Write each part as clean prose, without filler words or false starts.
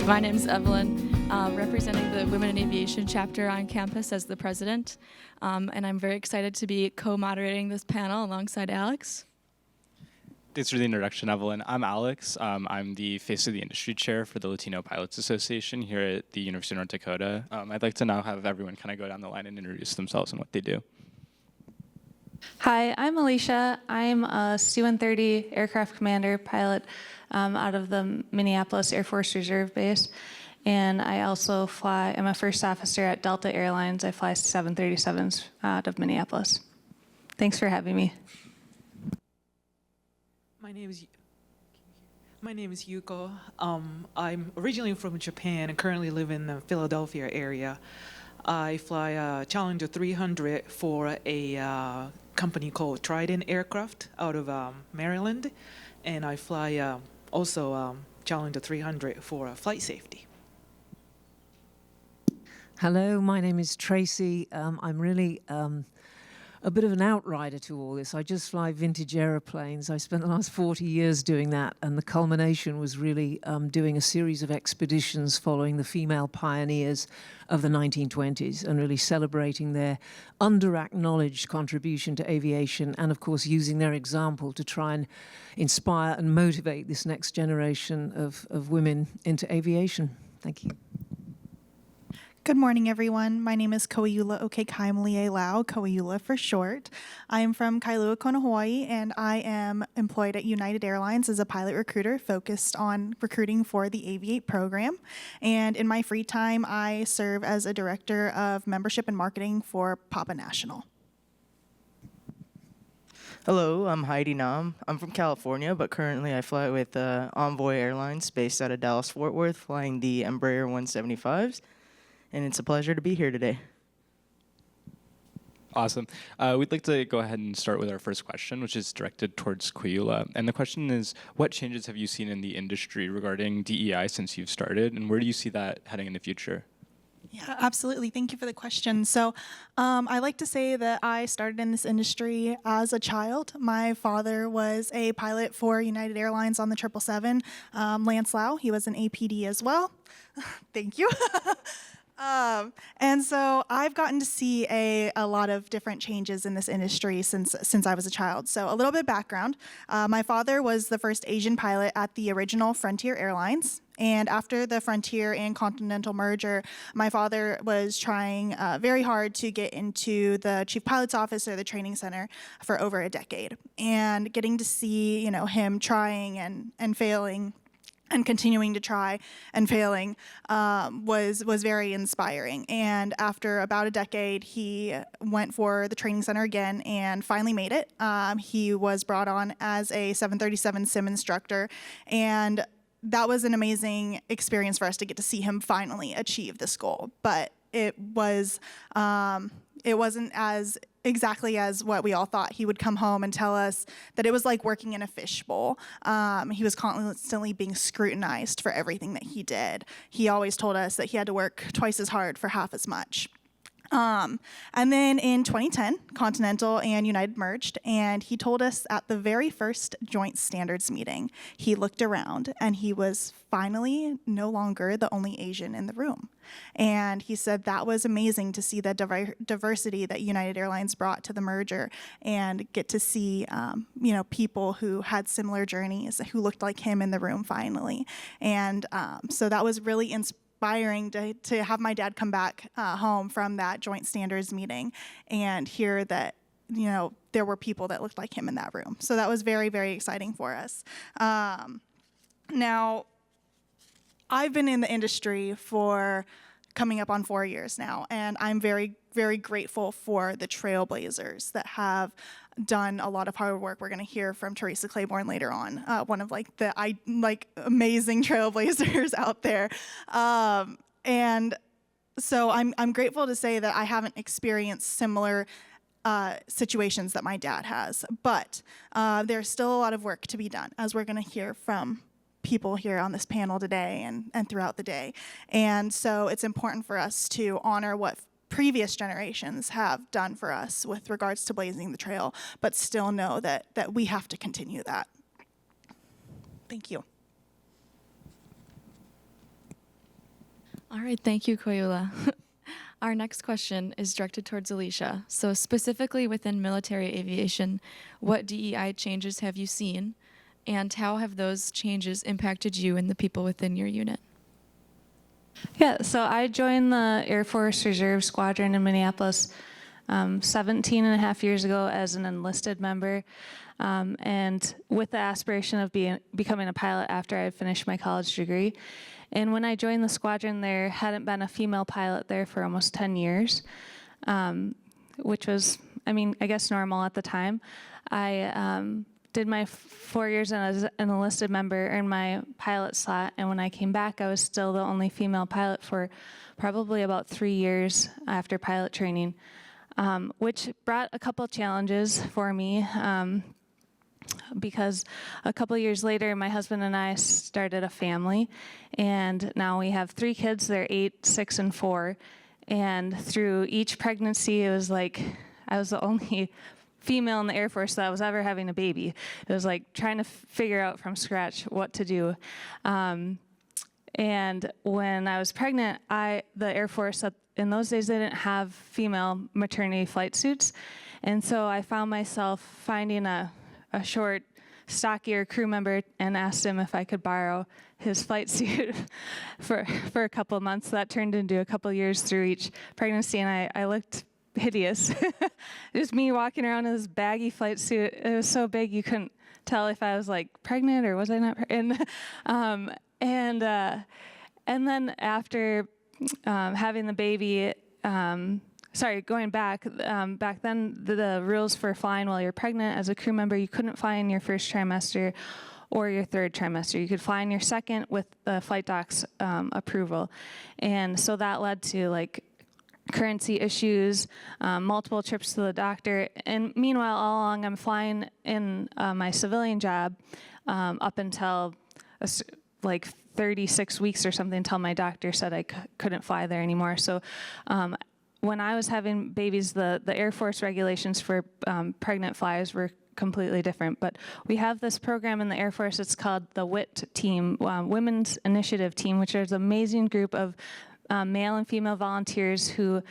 My name is Evelyn, representing the Women in Aviation chapter on campus as the president, and I'm very excited to be co-moderating this panel alongside Alex. Thanks for the introduction, Evelyn. I'm Alex. I'm the Face of the Industry Chair for the Latino Pilots Association here at the University of North Dakota. I'd like to now have everyone kind of go down the line and introduce themselves and what they do. Hi, I'm Alicia. I'm a C-130 aircraft commander pilot out of the Minneapolis Air Force Reserve Base. And I also I'm a first officer at Delta Airlines. I fly 737s out of Minneapolis. Thanks for having me. My name is Yuko. I'm originally from Japan and currently live in the Philadelphia area. I fly a Challenger 300 for a company called Trident Aircraft out of Maryland, and I fly also Challenger 300 for flight safety. Hello, my name is Tracy. I'm really a bit of an outrider to all this. I just fly vintage aeroplanes. I spent the last 40 years doing that, and the culmination was really doing a series of expeditions following the female pioneers of the 1920s and really celebrating their under-acknowledged contribution to aviation and, of course, using their example to try and inspire and motivate this next generation of women into aviation. Thank you. Good morning, everyone. My name is Koiula Okekaimlie Lau, Koiula for short. I am from Kailua Kona, Hawaii, and I am employed at United Airlines as a pilot recruiter focused on recruiting for the Aviate program. And in my free time, I serve as a director of membership and marketing for Papa National. Hello, I'm Heidi Nam. I'm from California, but currently I fly with Envoy Airlines based out of Dallas-Fort Worth, flying the Embraer 175s. And it's a pleasure to be here today. Awesome. We'd like to go ahead and start with our first question, which is directed towards Koiula. And the question is, what changes have you seen in the industry regarding DEI since you've started, and where do you see that heading in the future? Yeah, absolutely. Thank you for the question. So I like to say that I started in this industry as a child. My father was a pilot for United Airlines on the 777, Lance Lau. He was an APD as well. Thank you. And so I've gotten to see a lot of different changes in this industry since I was a child. So a little bit of background. My father was the first Asian pilot at the original Frontier Airlines. And after the Frontier and Continental merger, my father was trying very hard to get into the chief pilot's office or the training center for over a decade. And getting to see, him trying and failing and continuing to try and failing was very inspiring. And after about a decade, he went for the training center again and finally made it. He was brought on as a 737 sim instructor, and that was an amazing experience for us to get to see him finally achieve this goal. But it wasn't as exactly as what we all thought. He would come home and tell us that it was like working in a fishbowl. He was constantly being scrutinized for everything that he did. He always told us that he had to work twice as hard for half as much. And then in 2010, Continental and United merged, and he told us at the very first joint standards meeting, he looked around and he was finally no longer the only Asian in the room. And he said that was amazing to see the diversity that United Airlines brought to the merger and get to see, people who had similar journeys who looked like him in the room finally. And so that was really inspiring to have my dad come back home from that joint standards meeting and hear that, there were people that looked like him in that room. So that was very, very exciting for us. Now, I've been in the industry for coming up on 4 years now, and I'm very, very grateful for the trailblazers that have done a lot of hard work. We're going to hear from Teresa Claiborne later on, one of the amazing trailblazers out there. And so I'm grateful to say that I haven't experienced similar situations that my dad has, but there's still a lot of work to be done, as we're going to hear from people here on this panel today and throughout the day. And so it's important for us to honor what previous generations have done for us with regards to blazing the trail, but still know that we have to continue that. Thank you. All right, thank you, Koyula. Our next question is directed towards Alicia. So specifically within military aviation, what DEI changes have you seen, and how have those changes impacted you and the people within your unit? Yeah, so I joined the Air Force Reserve Squadron in Minneapolis 17 and a half years ago as an enlisted member, and with the aspiration of becoming a pilot after I finished my college degree. And when I joined the squadron, there hadn't been a female pilot there for almost 10 years, which was, I mean, I guess normal at the time. I did my 4 years as an enlisted member, earned my pilot slot, and when I came back, I was still the only female pilot for probably about 3 years after pilot training, which brought a couple challenges for me. Because a couple years later, my husband and I started a family, and now we have 3 kids. They're 8, 6, and 4. And through each pregnancy, it was like I was the only female in the Air Force that was ever having a baby. It was like trying to figure out from scratch what to do. And when I was pregnant, the Air Force, in those days, they didn't have female maternity flight suits. And so I found myself finding a short, stockier crew member and asked him if I could borrow his flight suit for a couple of months. That turned into a couple of years through each pregnancy, and I looked hideous. Just me walking around in this baggy flight suit. It was so big you couldn't tell if I was like pregnant or was I not pregnant. And then after having the baby, going back then, the rules for flying while you're pregnant as a crew member, you couldn't fly in your first trimester or your third trimester. You could fly in your second with the flight doc's approval. And so that led to like currency issues, multiple trips to the doctor. And meanwhile, all along, I'm flying in my civilian job up until like 36 weeks or something, until my doctor said I couldn't fly there anymore. So when I was having babies, the Air Force regulations for pregnant flyers were completely different. But we have this program in the Air Force. It's called the WIT team, Women's Initiative Team, which is an amazing group of male and female volunteers who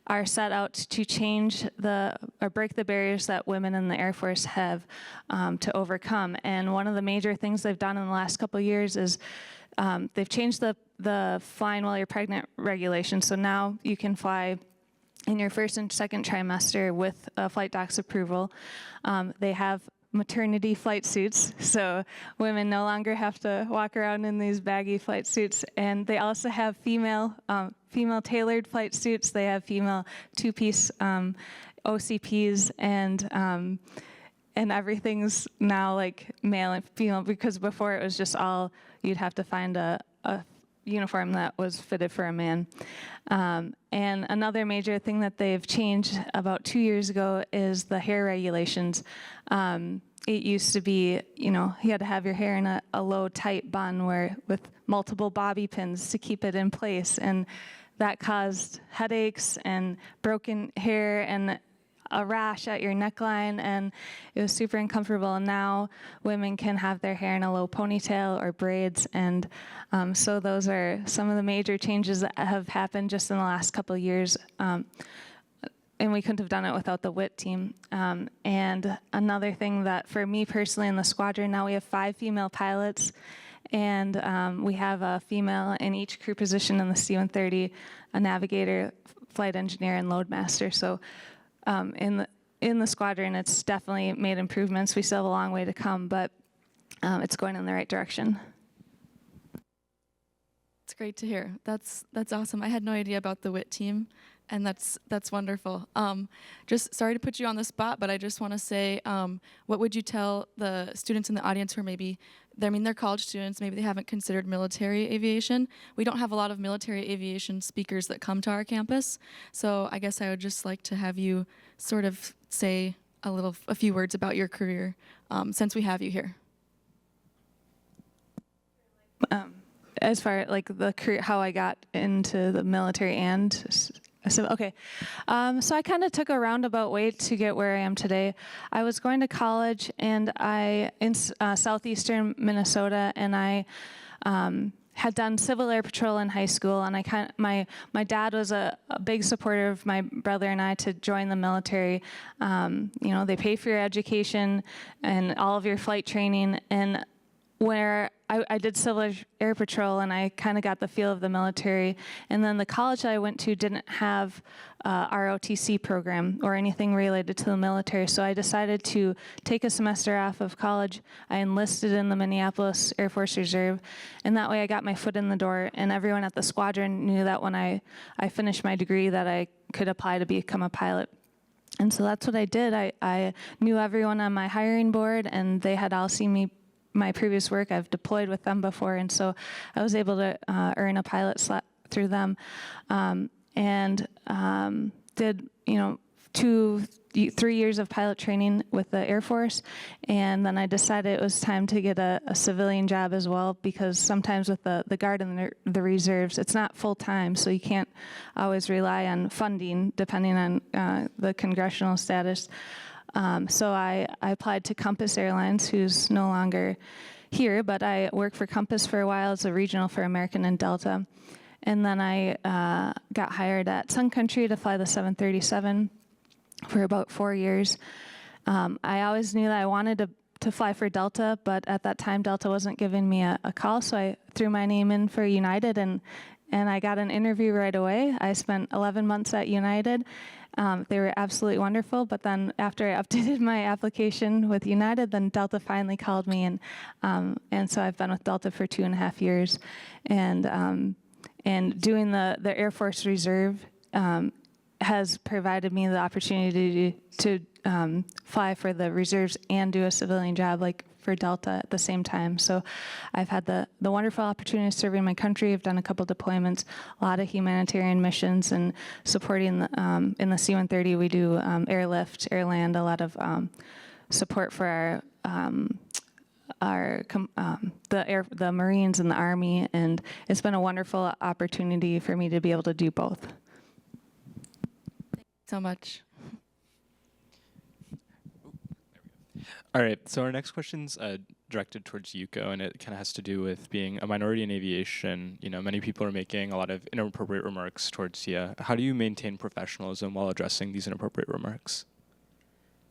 are set out to change or break the barriers that women in the Air Force have to overcome. And one of the major things they've done in the last couple of years is they've changed the flying while you're pregnant regulation. So now you can fly in your first and second trimester with a flight doc's approval. They have maternity flight suits, so women no longer have to walk around in these baggy flight suits. And they also have female tailored flight suits. They have female two-piece OCPs, and everything's now like male and female, because before it was just all, you'd have to find a uniform that was fitted for a man. And another major thing that they've changed about 2 years ago is the hair regulations. It used to be, you had to have your hair in a low, tight bun with multiple bobby pins to keep it in place. And that caused headaches and broken hair and a rash at your neckline, and it was super uncomfortable. And now women can have their hair in a low ponytail or braids, and so those are some of the major changes that have happened just in the last couple of years. And we couldn't have done it without the WIT team. And another thing that for me personally in the squadron, now we have 5 female pilots, and we have a female in each crew position in the C-130, a navigator, flight engineer, and loadmaster. So in the squadron, it's definitely made improvements. We still have a long way to come, but it's going in the right direction. It's great to hear. That's awesome. I had no idea about the WIT team, and that's wonderful. Just sorry to put you on the spot, but I just want to say, what would you tell the students in the audience who are they're college students, maybe they haven't considered military aviation. We don't have a lot of military aviation speakers that come to our campus, so I guess I would just like to have you sort of say a few words about your career, since we have you here. As far as like the career, how I got into the military and so, okay. So I kind of took a roundabout way to get where I am today. I was going to college in southeastern Minnesota, and I had done Civil Air Patrol in high school, and my dad was a big supporter of my brother and I to join the military. They pay for your education and all of your flight training, and where I did Civil Air Patrol, and I kind of got the feel of the military. And then the college I went to didn't have ROTC program or anything related to the military, so I decided to take a semester off of college. I enlisted in the Minneapolis Air Force Reserve, and that way I got my foot in the door, and everyone at the squadron knew that when I finished my degree that I could apply to become a pilot. And so that's what I did. I knew everyone on my hiring board, and they had all seen me my previous work. I've deployed with them before, and so I was able to earn a pilot slot through them, and did 2-3 years of pilot training with the Air Force, and then I decided it was time to get a civilian job as well, because sometimes with the Guard and the reserves, it's not full-time, so you can't always rely on funding depending on the congressional status. So I applied to Compass Airlines, who's no longer here, but I worked for Compass for a while as a regional for American and Delta. And then I got hired at Sun Country to fly the 737 for about 4 years. I always knew that I wanted to fly for Delta, but at that time Delta wasn't giving me a call, so I threw my name in for United, and I got an interview right away. I spent 11 months at United. They were absolutely wonderful, but then after I updated my application with United, then Delta finally called me, and so I've been with Delta for 2.5 years, and doing the Air Force Reserve has provided me the opportunity to fly for the reserves and do a civilian job like for Delta at the same time. So I've had the wonderful opportunity of serving my country. I've done a couple deployments, a lot of humanitarian missions, and supporting in the C-130 we do airlift, air land, a lot of support for the Marines and the Army, and it's been a wonderful opportunity for me to be able to do both. Thank you so much. All right, so our next question's directed towards Yuko, and it kind of has to do with being a minority in aviation. Many people are making a lot of inappropriate remarks towards you. How do you maintain professionalism while addressing these inappropriate remarks?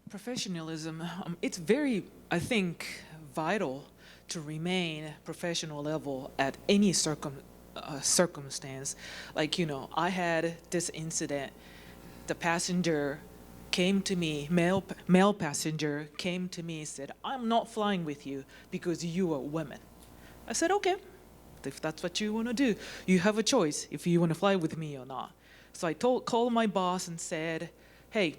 Professionalism, it's very, I think, vital to remain professional level at any circumstance. Like, I had this incident. The passenger came to me, male passenger came to me and said, "I'm not flying with you because you are women." I said, "Okay, if that's what you want to do, you have a choice if you want to fly with me or not." So I called my boss and said, "Hey,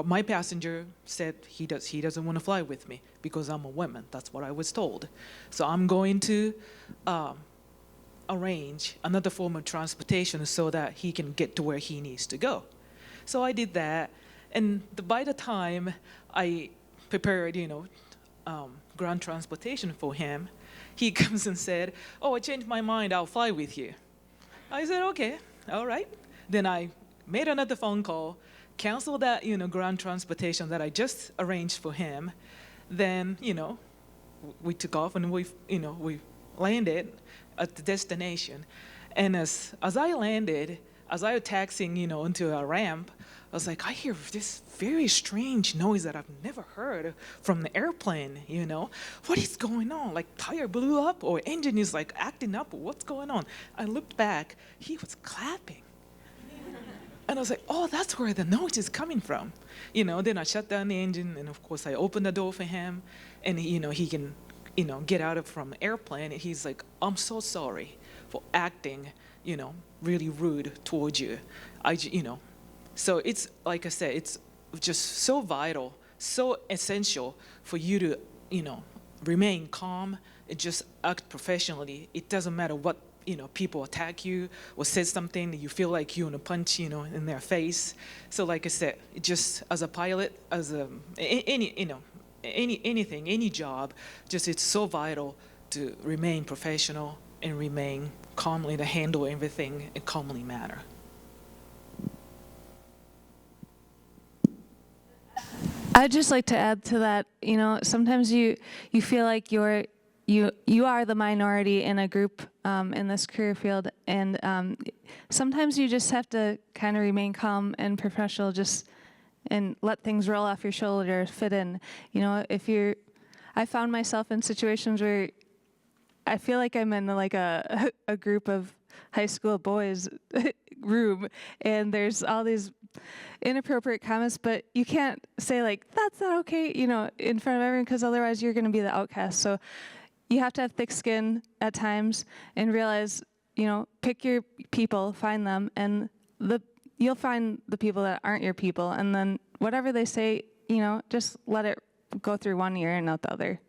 my passenger said he doesn't want to fly with me because I'm a woman." That's what I was told. So I'm going to arrange another form of transportation so that he can get to where he needs to go. So I did that, and by the time I prepared, ground transportation for him, he comes and said, "Oh, I changed my mind, I'll fly with you." I said, "Okay, all right." Then I made another phone call, canceled that, ground transportation that I just arranged for him. Then, we took off and we landed at the destination. And as I landed, as I was taxiing, into a ramp, I was like, I hear this very strange noise that I've never heard from the airplane, What is going on? Like tire blew up or engine is like acting up, or what's going on? I looked back, he was clapping. And I was like, oh, that's where the noise is coming from. Then I shut down the engine, and of course I opened the door for him, and he can, get out from the airplane. And he's like, "I'm so sorry for acting, really rude towards you." So it's, like I said, it's just so vital, so essential for you to, remain calm and just act professionally. It doesn't matter what, people attack you or say something that you feel like you want to punch, in their face. So like I said, just as a pilot, as any job, just it's so vital to remain professional and remain calmly, to handle everything in a calmly manner. I'd just like to add to that, sometimes you feel like you're you are the minority in a group in this career field, and sometimes you just have to kind of remain calm and professional, and let things roll off your shoulders, fit in. You know, I found myself in situations where I feel like I'm in like a group of high school boys room, and there's all these inappropriate comments, but you can't say like, that's not okay, you know, in front of everyone, because otherwise you're going to be the outcast. So you have to have thick skin at times and realize, you know, pick your people, find them, and you'll find the people that aren't your people, and then whatever they say, you know, just let it go through one ear and out the other.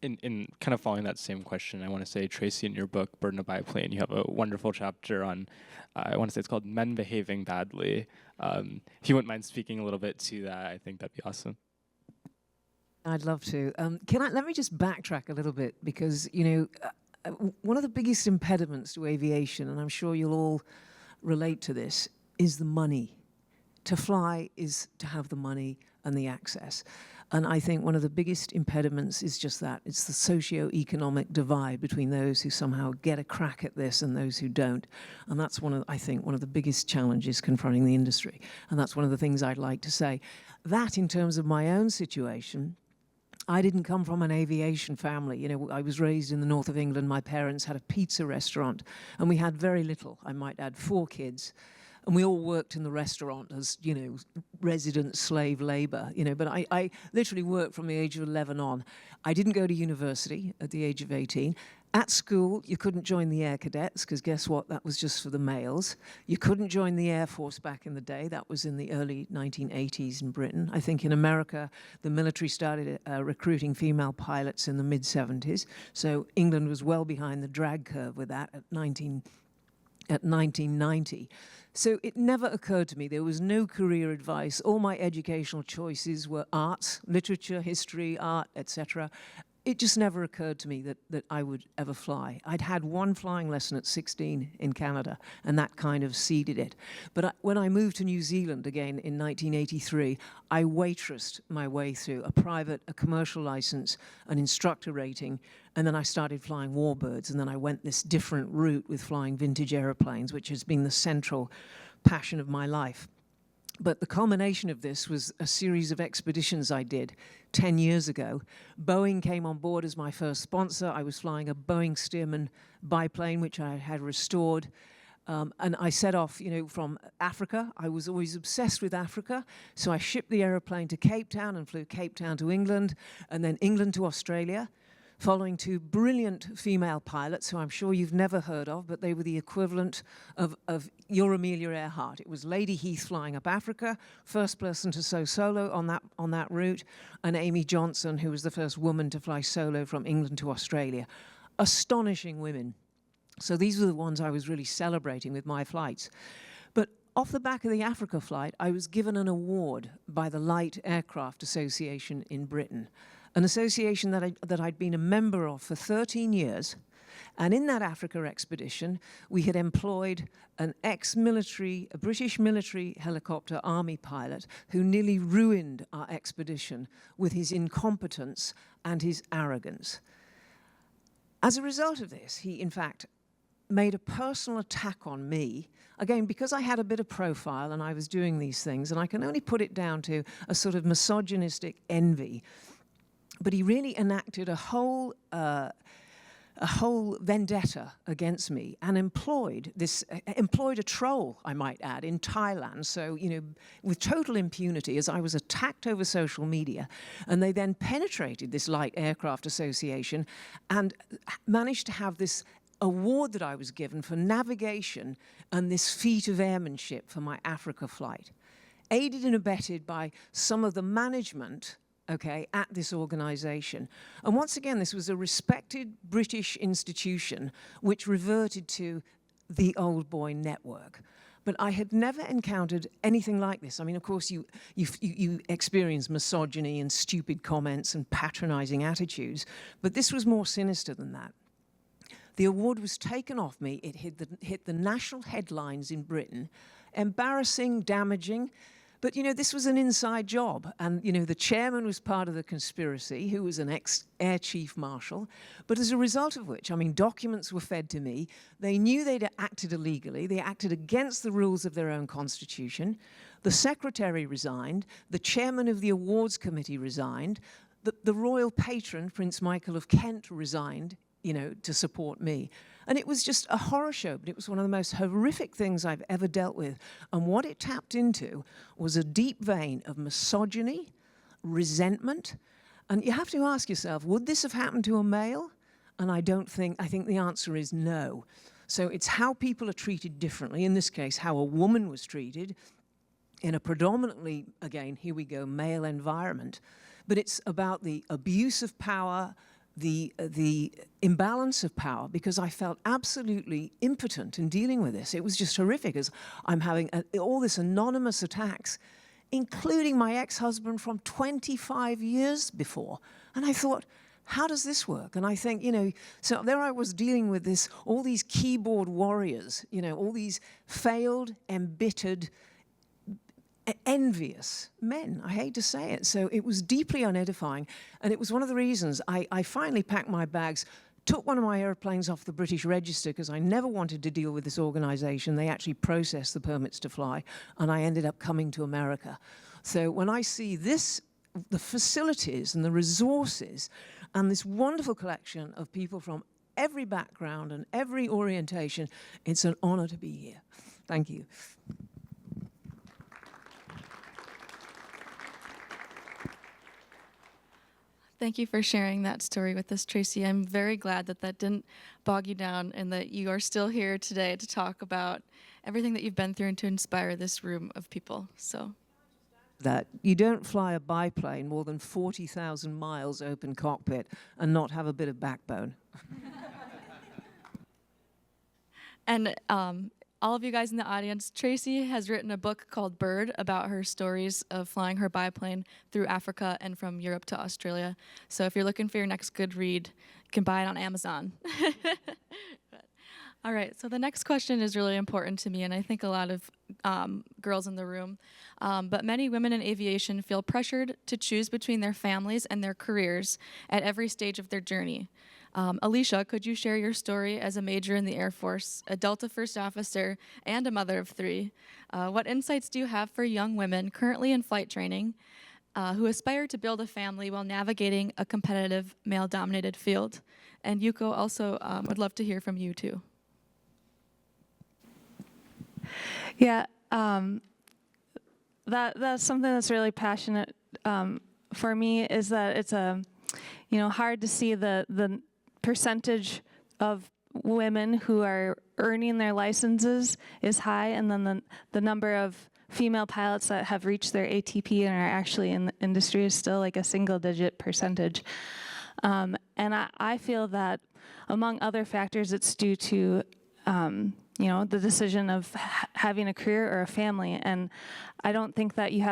In kind of following that same question, I want to say, Tracy, in your book, Burden of Biplane, you have a wonderful chapter on, I want to say it's called Men Behaving Badly. If you wouldn't mind speaking a little bit to that, I think that'd be awesome. I'd love to. Let me just backtrack a little bit, because, you know, one of the biggest impediments to aviation, and I'm sure you'll all relate to this, is the money. To fly is to have the money and the access. And I think one of the biggest impediments is just that. It's the socio-economic divide between those who somehow get a crack at this and those who don't. And that's I think, one of the biggest challenges confronting the industry. And that's one of the things I'd like to say. That, in terms of my own situation, I didn't come from an aviation family. You know, I was raised in the north of England. My parents had a pizza restaurant, and we had very little. I might add 4 kids. And we all worked in the restaurant as, you know, resident slave labor, you know, but I literally worked from the age of 11 on. I didn't go to university at the age of 18. At school, you couldn't join the Air Cadets, because guess what? That was just for the males. You couldn't join the Air Force back in the day. That was in the early 1980s in Britain. I think in America, the military started recruiting female pilots in the mid-70s. So England was well behind the drag curve with that at 1990. So it never occurred to me. There was no career advice. All my educational choices were arts, literature, history, art, etc. It just never occurred to me that I would ever fly. I'd had one flying lesson at 16 in Canada, and that kind of seeded it. But when I moved to New Zealand again in 1983, I waitressed my way through a commercial license, an instructor rating, and then I started flying warbirds, and then I went this different route with flying vintage aeroplanes, which has been the central passion of my life. But the culmination of this was a series of expeditions I did 10 years ago. Boeing came on board as my first sponsor. I was flying a Boeing Stearman biplane, which I had restored. And I set off, you know, from Africa. I was always obsessed with Africa. So I shipped the aeroplane to Cape Town and flew Cape Town to England, and then England to Australia, following 2 brilliant female pilots who I'm sure you've never heard of, but they were the equivalent of your Amelia Earhart. It was Lady Heath flying up Africa, first person to sew solo on that route, and Amy Johnson, who was the first woman to fly solo from England to Australia. Astonishing women. So these were the ones I was really celebrating with my flights. But off the back of the Africa flight, I was given an award by the Light Aircraft Association in Britain, an association that I'd been a member of for 13 years. And in that Africa expedition, we had employed an ex-military, a British military helicopter army pilot who nearly ruined our expedition with his incompetence and his arrogance. As a result of this, he, in fact, made a personal attack on me, again, because I had a bit of profile and I was doing these things, and I can only put it down to a sort of misogynistic envy. But he really enacted a whole vendetta against me, and employed a troll, I might add, in Thailand. So, you know, with total impunity, as I was attacked over social media, and they then penetrated this Light Aircraft Association and managed to have this award that I was given for navigation and this feat of airmanship for my Africa flight, aided and abetted by some of the management, okay, at this organization. And once again, this was a respected British institution which reverted to the old boy network. But I had never encountered anything like this. I mean, of course, you experience misogyny and stupid comments and patronizing attitudes, but this was more sinister than that. The award was taken off me. It hit the national headlines in Britain. Embarrassing, damaging. But, this was an inside job. And, the chairman was part of the conspiracy, who was an ex-air chief marshal. But as a result of which, documents were fed to me. They knew they'd acted illegally. They acted against the rules of their own constitution. The secretary resigned. The chairman of the awards committee resigned. The royal patron, Prince Michael of Kent, resigned, to support me. And it was just a horror show, but it was one of the most horrific things I've ever dealt with. And what it tapped into was a deep vein of misogyny, resentment. And you have to ask yourself, would this have happened to a male? And I think the answer is no. So it's how people are treated differently. In this case, how a woman was treated in a predominantly, again, here we go, male environment. But it's about the abuse of power, the imbalance of power, because I felt absolutely impotent in dealing with this. It was just horrific, as I'm having all this anonymous attacks, including my ex-husband from 25 years before. And I thought, how does this work? And I think, so there I was dealing with all these keyboard warriors, all these failed, embittered, envious men. I hate to say it. So it was deeply unedifying. And it was one of the reasons I finally packed my bags, took one of my airplanes off the British register because I never wanted to deal with this organization. They actually processed the permits to fly, and I ended up coming to America. So when I see this, the facilities and the resources and this wonderful collection of people from every background and every orientation, it's an honor to be here. Thank you. Thank you for sharing that story with us, Tracy. I'm very glad that didn't bog you down and that you are still here today to talk about everything that you've been through and to inspire this room of people. So, that you don't fly a biplane more than 40,000 miles open cockpit and not have a bit of backbone. And all of you guys in the audience, Tracy has written a book called Bird about her stories of flying her biplane through Africa and from Europe to Australia. So if you're looking for your next good read, you can buy it on Amazon. All right, so the next question is really important to me, and I think a lot of girls in the room, but many women in aviation feel pressured to choose between their families and their careers at every stage of their journey. Alicia, could you share your story as a major in the Air Force, a Delta First Officer, and a mother of 3? What insights do you have for young women currently in flight training who aspire to build a family while navigating a competitive, male-dominated field? And Yuko, also would love to hear from you, too. Yeah, that's something that's really passionate for me, is that it's hard to see the percentage of women who are earning their licenses is high, and then the number of female pilots that have reached their ATP and are actually in the industry is still like a single-digit percentage. And I feel that, among other factors, it's due to the decision of having a career or a family. And I don't think that you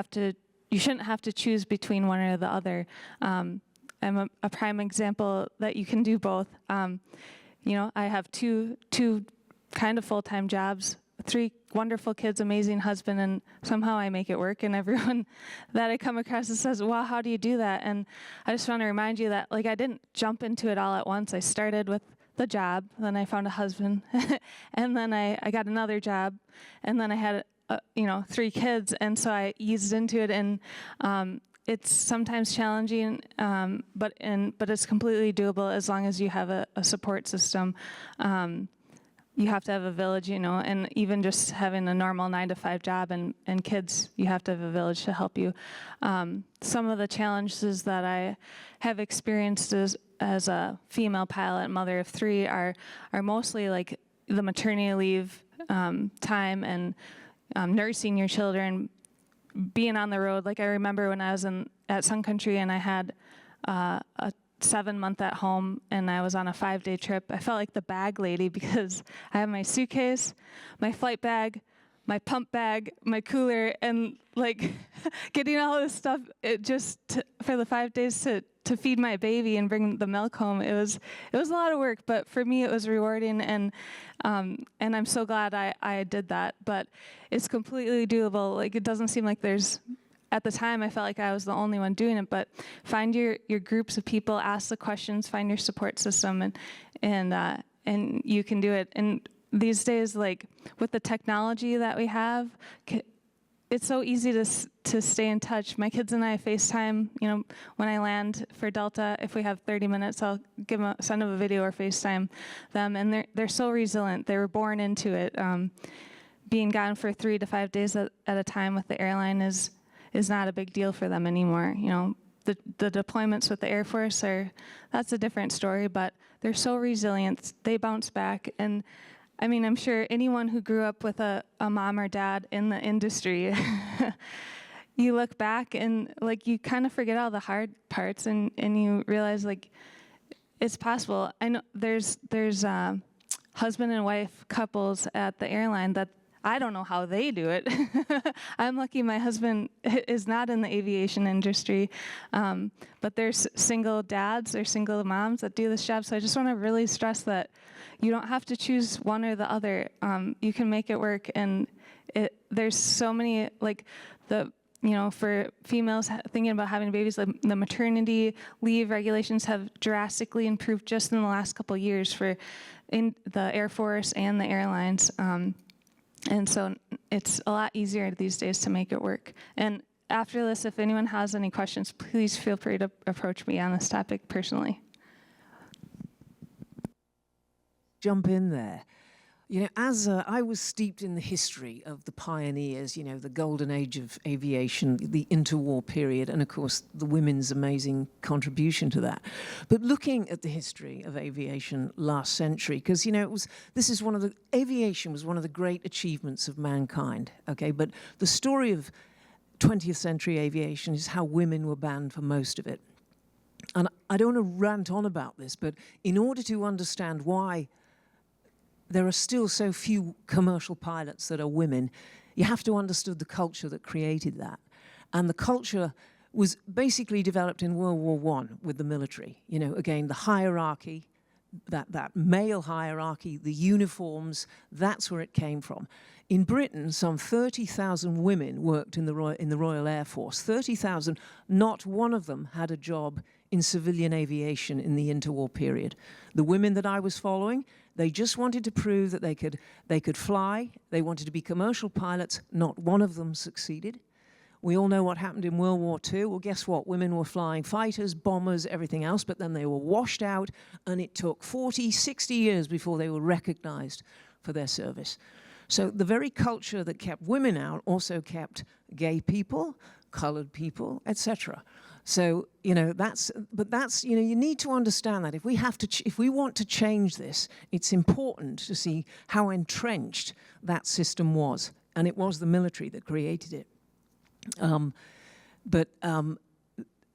shouldn't have to choose between one or the other. I'm a prime example that you can do both. I have two kind of full-time jobs, 3 wonderful kids, amazing husband, and somehow I make it work. And everyone that I come across says, wow, how do you do that? And I just want to remind you that, I didn't jump into it all at once. I started with the job, then I found a husband, and then I got another job, and then I had 3 kids, and so I eased into it, and it's sometimes challenging, but it's completely doable as long as you have a support system. You have to have a village, and even just having a normal 9-to-5 job and kids, you have to have a village to help you. Some of the challenges that I have experienced as a female pilot, mother of 3, are mostly like the maternity leave time and nursing your children, being on the road. Like I remember when I was at Sun Country and I had a 7-month at home and I was on a 5-day trip. I felt like the bag lady because I have my suitcase, my flight bag, my pump bag, my cooler, and like getting all this stuff for the 5 days to feed my baby and bring the milk home. It was a lot of work, but for me it was rewarding, and I'm so glad I did that. But it's completely doable. Like, it doesn't seem like there's, at the time I felt like I was the only one doing it, but find your groups of people, ask the questions, find your support system, and you can do it. And these days, like with the technology that we have, it's so easy to stay in touch. My kids and I FaceTime, when I land for Delta, if we have 30 minutes, I'll send them a video or FaceTime them, and they're so resilient. They were born into it. Being gone for 3 to 5 days at a time with the airline is not a big deal for them anymore. The deployments with the Air Force that's a different story, but they're so resilient. They bounce back. And I mean, I'm sure anyone who grew up with a mom or dad in the industry, you look back and like you kind of forget all the hard parts, and you realize like it's possible. I know there's husband and wife couples at the airline that I don't know how they do it. I'm lucky my husband is not in the aviation industry, but there's single dads or single moms that do this job. So I just want to really stress that you don't have to choose one or the other. You can make it work, and there's so many, like for females thinking about having babies, the maternity leave regulations have drastically improved just in the last couple of years in the Air Force and the airlines. And so it's a lot easier these days to make it work. And after this, if anyone has any questions, please feel free to approach me on this topic personally. Jump in there. As I was steeped in the history of the pioneers, the golden age of aviation, the interwar period, and of course the women's amazing contribution to that. But looking at the history of aviation last century, because aviation was one of the great achievements of mankind. Okay, but the story of 20th century aviation is how women were banned for most of it. And I don't want to rant on about this, but in order to understand why there are still so few commercial pilots that are women, you have to understand the culture that created that. And the culture was basically developed in World War I with the military. Again, the hierarchy, that male hierarchy, the uniforms, that's where it came from. In Britain, some 30,000 women worked in the Royal Air Force. 30,000, not one of them had a job in civilian aviation in the interwar period. The women that I was following, they just wanted to prove that they could fly. They wanted to be commercial pilots. Not one of them succeeded. We all know what happened in World War II. Well, guess what? Women were flying fighters, bombers, everything else, but then they were washed out, and it took 40, 60 years before they were recognized for their service. So the very culture that kept women out also kept gay people, colored people, etc. So, you need to understand that if we want to change this, it's important to see how entrenched that system was. And it was the military that created it. But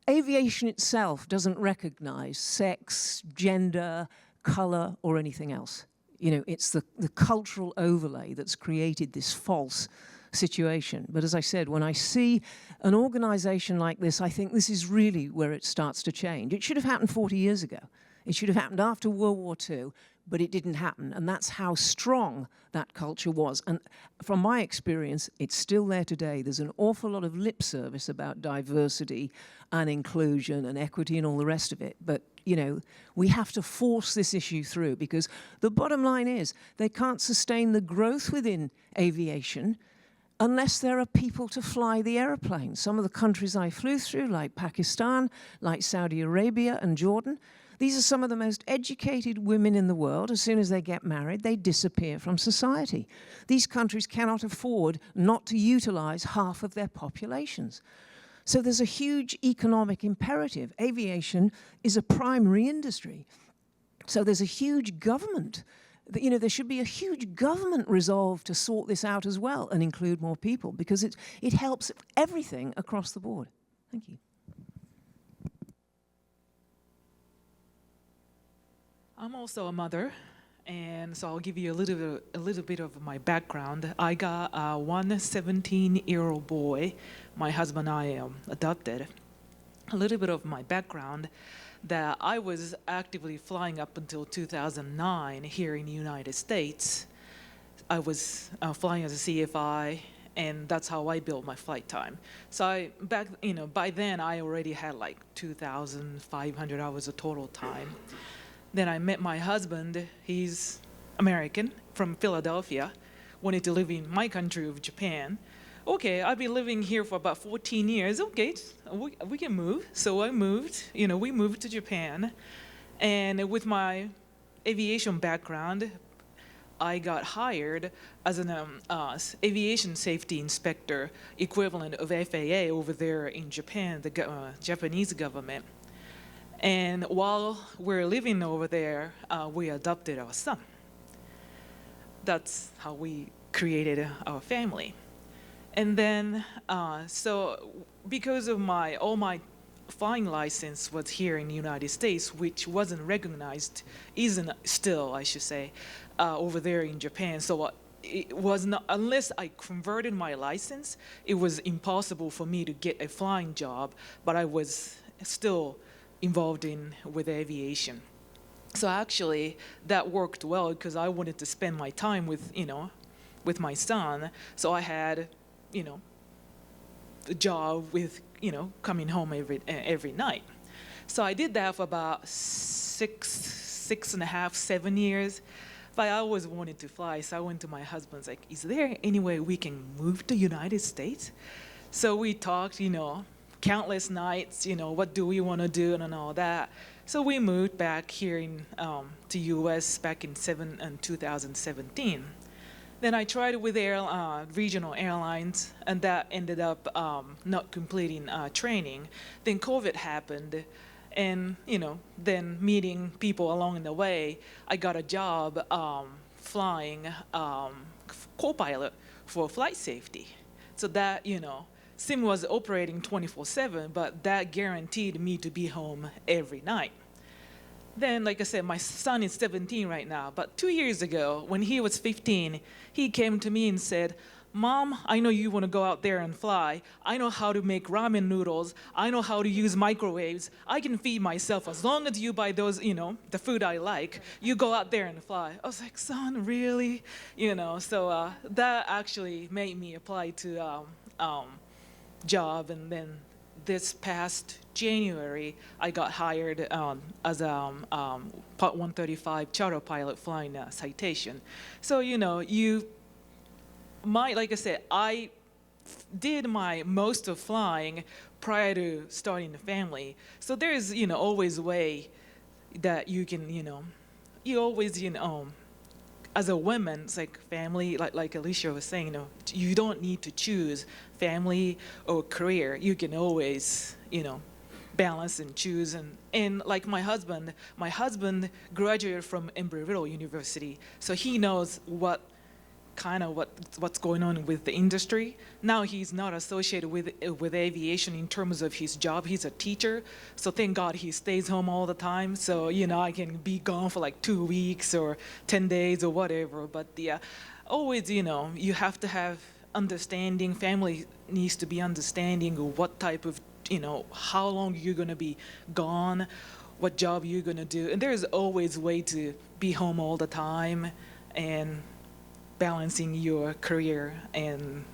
aviation itself doesn't recognize sex, gender, color, or anything else. It's the cultural overlay that's created this false situation. But as I said, when I see an organization like this, I think this is really where it starts to change. It should have happened 40 years ago. It should have happened after World War II, but it didn't happen. And that's how strong that culture was. And from my experience, it's still there today. There's an awful lot of lip service about diversity and inclusion and equity and all the rest of it. But, we have to force this issue through, because the bottom line is they can't sustain the growth within aviation unless there are people to fly the airplanes. Some of the countries I flew through, like Pakistan, like Saudi Arabia and Jordan, these are some of the most educated women in the world. As soon as they get married, they disappear from society. These countries cannot afford not to utilize half of their populations. So there's a huge economic imperative. Aviation is a primary industry. So there's a huge government. There should be a huge government resolve to sort this out as well and include more people, because it helps everything across the board. Thank you. I'm also a mother, And so I'll give you a little bit of my background. I got one 17-year-old boy. My husband and I adopted. A little bit of my background, that I was actively flying up until 2009 here in the United States. I was flying as a CFI, and that's how I built my flight time. So by then I already had like 2,500 hours of total time. Then I met my husband. He's American from Philadelphia, wanted to live in my country of Japan. Okay, I've been living here for about 14 years. Okay, we can move. So I moved, we moved to Japan. And with my aviation background, I got hired as an aviation safety inspector, equivalent of FAA over there in Japan, the Japanese government. And while we're living over there, we adopted our son. That's how we created our family. And then, so because of all my flying license was here in the United States, which wasn't recognized, isn't still, I should say, over there in Japan. So it was not, unless I converted my license, it was impossible for me to get a flying job, but I was still involved with aviation. So actually, that worked well because I wanted to spend my time with my son. So I had, a job with, coming home every night. So I did that for about 6.5, 7 years. But I always wanted to fly, so I went to my husband's like, is there any way we can move to United States? So we talked, countless nights, what do we want to do and all that. So we moved back here to US back in 2017. Then I tried with regional airlines, and that ended up not completing training. Then COVID happened, and then meeting people along the way, I got a job flying co-pilot for flight safety. So that sim was operating 24/7, but that guaranteed me to be home every night. Then, like I said, my son is 17 right now, but 2 years ago, when he was 15, he came to me and said, Mom, I know you want to go out there and fly. I know how to make ramen noodles. I know how to use microwaves. I can feed myself as long as you buy those, the food I like. You go out there and fly. I was like, son, really? So that actually made me apply to job, and then this past January, I got hired as a Part 135 charter pilot flying a Citation. So, like I said, I did my most of flying prior to starting the family. So there's, always a way that you can, you always, as a woman, it's like family, like Alicia was saying, you don't need to choose family or career. You can always, balance and choose. And like my husband graduated from Embry-Riddle University, so he knows what's going on with the industry. Now he's not associated with aviation in terms of his job. He's a teacher, so thank God he stays home all the time. So I can be gone for like 2 weeks or 10 days or whatever. But always you have to have understanding. Family needs to be understanding of what type of how long you're gonna be gone, what job you're gonna do, and there's always a way to be home all the time and balancing your career and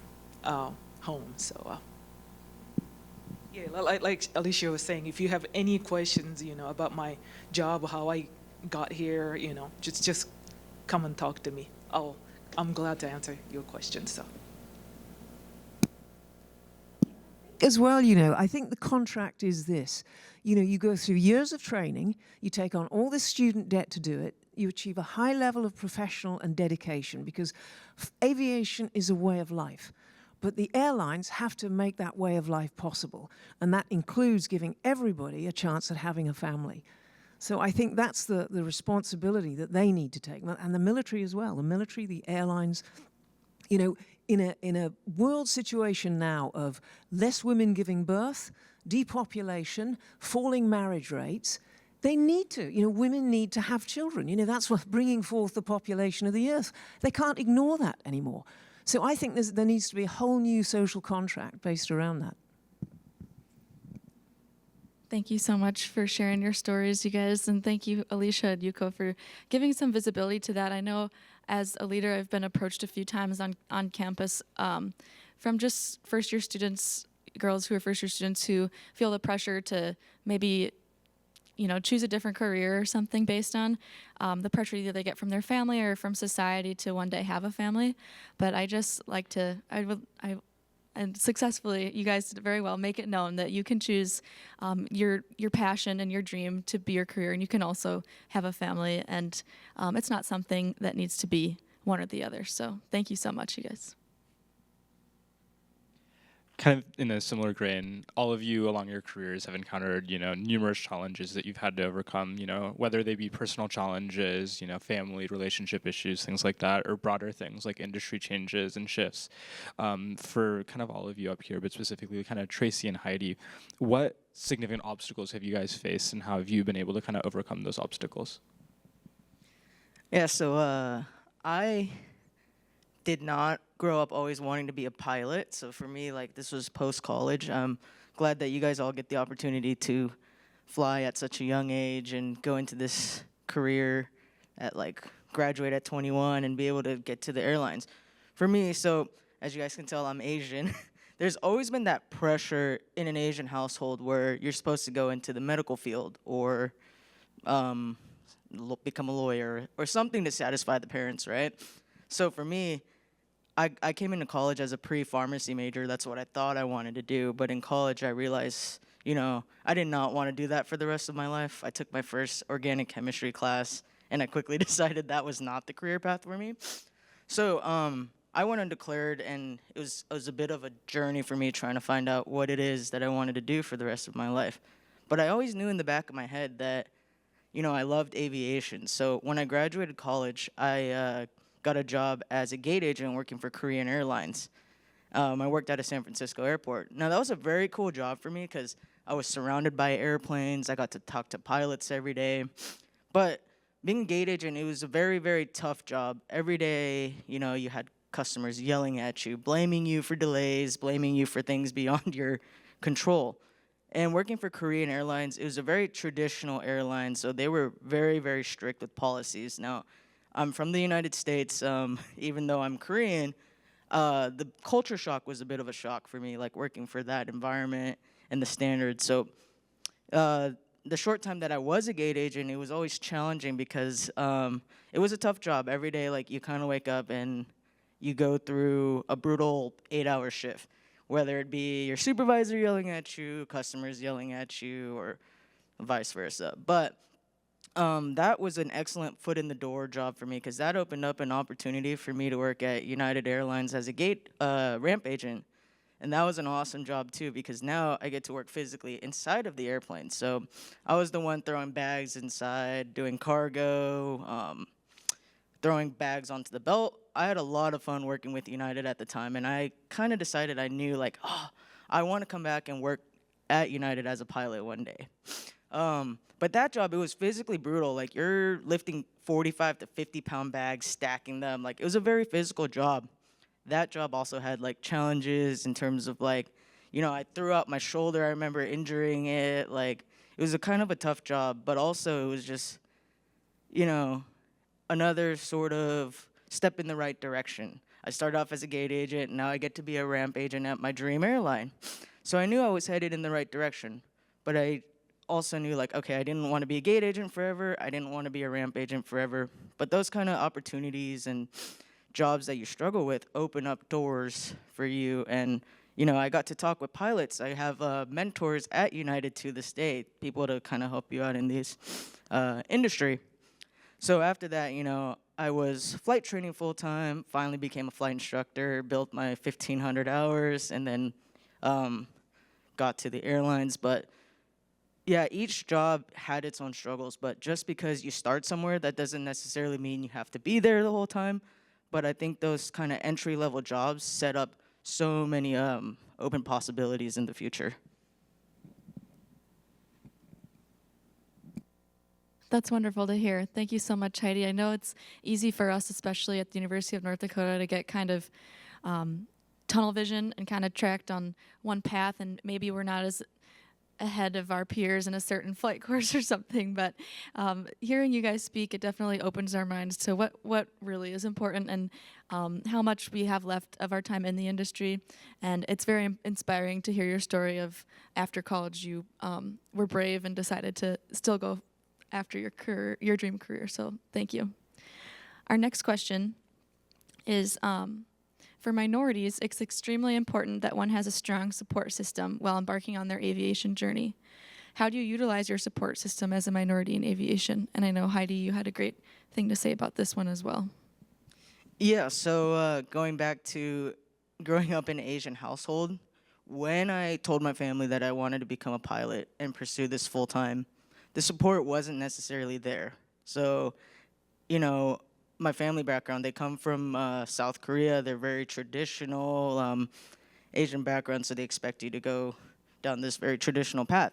home. So yeah, like Alicia was saying, if you have any questions, about my job or how I got here, just come and talk to me. I'm glad to answer your questions. So. As well, I think the contract is this. You go through years of training, you take on all this student debt to do it, you achieve a high level of professional and dedication, because aviation is a way of life. But the airlines have to make that way of life possible, and that includes giving everybody a chance at having a family. So I think that's the responsibility that they need to take, and the military as well. The military, the airlines, in a world situation now of less women giving birth, depopulation, falling marriage rates, they need to. Women need to have children. That's what bringing forth the population of the earth. They can't ignore that anymore. So I think there needs to be a whole new social contract based around that. Thank you so much for sharing your stories, you guys, and thank you, Alicia and Yuko, for giving some visibility to that. I know as a leader, I've been approached a few times on campus from just first-year students, girls who are first-year students who feel the pressure to maybe choose a different career or something based on the pressure either they get from their family or from society to one day have a family. But I just like to, and successfully, you guys did very well, make it known that you can choose your passion and your dream to be your career, and you can also have a family, and it's not something that needs to be one or the other. So thank you so much, you guys. Kind of in a similar grain, all of you along your careers have encountered, numerous challenges that you've had to overcome, whether they be personal challenges, family, relationship issues, things like that, or broader things like industry changes and shifts. For kind of all of you up here, but specifically kind of Tracy and Heidi, what significant obstacles have you guys faced, and how have you been able to kind of overcome those obstacles? Yeah, so I did not grow up always wanting to be a pilot. So for me, this was post-college. I'm glad that you guys all get the opportunity to fly at such a young age and go into this career at graduate at 21 and be able to get to the airlines. For me, so as you guys can tell, I'm Asian. There's always been that pressure in an Asian household where you're supposed to go into the medical field or become a lawyer or something to satisfy the parents, right? So for me, I came into college as a pre-pharmacy major. That's what I thought I wanted to do. But in college, I realized, I did not want to do that for the rest of my life. I took my first organic chemistry class, and I quickly decided that was not the career path for me. So I went undeclared, and it was a bit of a journey for me trying to find out what it is that I wanted to do for the rest of my life. But I always knew in the back of my head that, I loved aviation. So when I graduated college, I got a job as a gate agent working for Korean Airlines. I worked at a San Francisco airport. Now, that was a very cool job for me because I was surrounded by airplanes. I got to talk to pilots every day. But being a gate agent, it was a very, very tough job. Every day, you had customers yelling at you, blaming you for delays, blaming you for things beyond your control. And working for Korean Airlines, it was a very traditional airline, so they were very, very strict with policies. Now, I'm from the United States, even though I'm Korean, the culture shock was a bit of a shock for me, working for that environment and the standards. So the short time that I was a gate agent, it was always challenging because it was a tough job. Every day, you kind of wake up and you go through a brutal 8-hour shift, whether it be your supervisor yelling at you, customers yelling at you, or vice versa. But that was an excellent foot in the door job for me because that opened up an opportunity for me to work at United Airlines as a gate ramp agent. And that was an awesome job too because now I get to work physically inside of the airplane. So I was the one throwing bags inside, doing cargo, throwing bags onto the belt. I had a lot of fun working with United at the time, and I kind of decided I knew I want to come back and work at United as a pilot one day. But that job, it was physically brutal. You're lifting 45 to 50-pound bags, stacking them. It was a very physical job. That job also had, challenges in terms of, I threw out my shoulder. I remember injuring it. It was a kind of a tough job. But also, it was just, another sort of step in the right direction. I started off as a gate agent, and now I get to be a ramp agent at my dream airline. So I knew I was headed in the right direction. But I also knew okay, I didn't want to be a gate agent forever. I didn't want to be a ramp agent forever. But those kind of opportunities and jobs that you struggle with open up doors for you. And, I got to talk with pilots. I have mentors at United to this day, people to kind of help you out in this industry. So after that, I was flight training full-time, finally became a flight instructor, built my 1,500 hours, and then got to the airlines. But yeah, each job had its own struggles, but just because you start somewhere, that doesn't necessarily mean you have to be there the whole time. But I think those kind of entry-level jobs set up so many open possibilities in the future. That's wonderful to hear. Thank you so much, Heidi. I know it's easy for us, especially at the University of North Dakota, to get kind of tunnel vision and kind of tracked on one path, and maybe we're not as ahead of our peers in a certain flight course or something. But hearing you guys speak, it definitely opens our minds to what really is important and how much we have left of our time in the industry. And it's very inspiring to hear your story of after college you were brave and decided to still go after your career, your dream career. So thank you. Our next question is, for minorities, it's extremely important that one has a strong support system while embarking on their aviation journey. How do you utilize your support system as a minority in aviation? And I know, Heidi, you had a great thing to say about this one as well. Yeah, so going back to growing up in an Asian household, when I told my family that I wanted to become a pilot and pursue this full time, the support wasn't necessarily there. So, you know, my family background, they come from South Korea. They're very traditional Asian background, so they expect you to go down this very traditional path.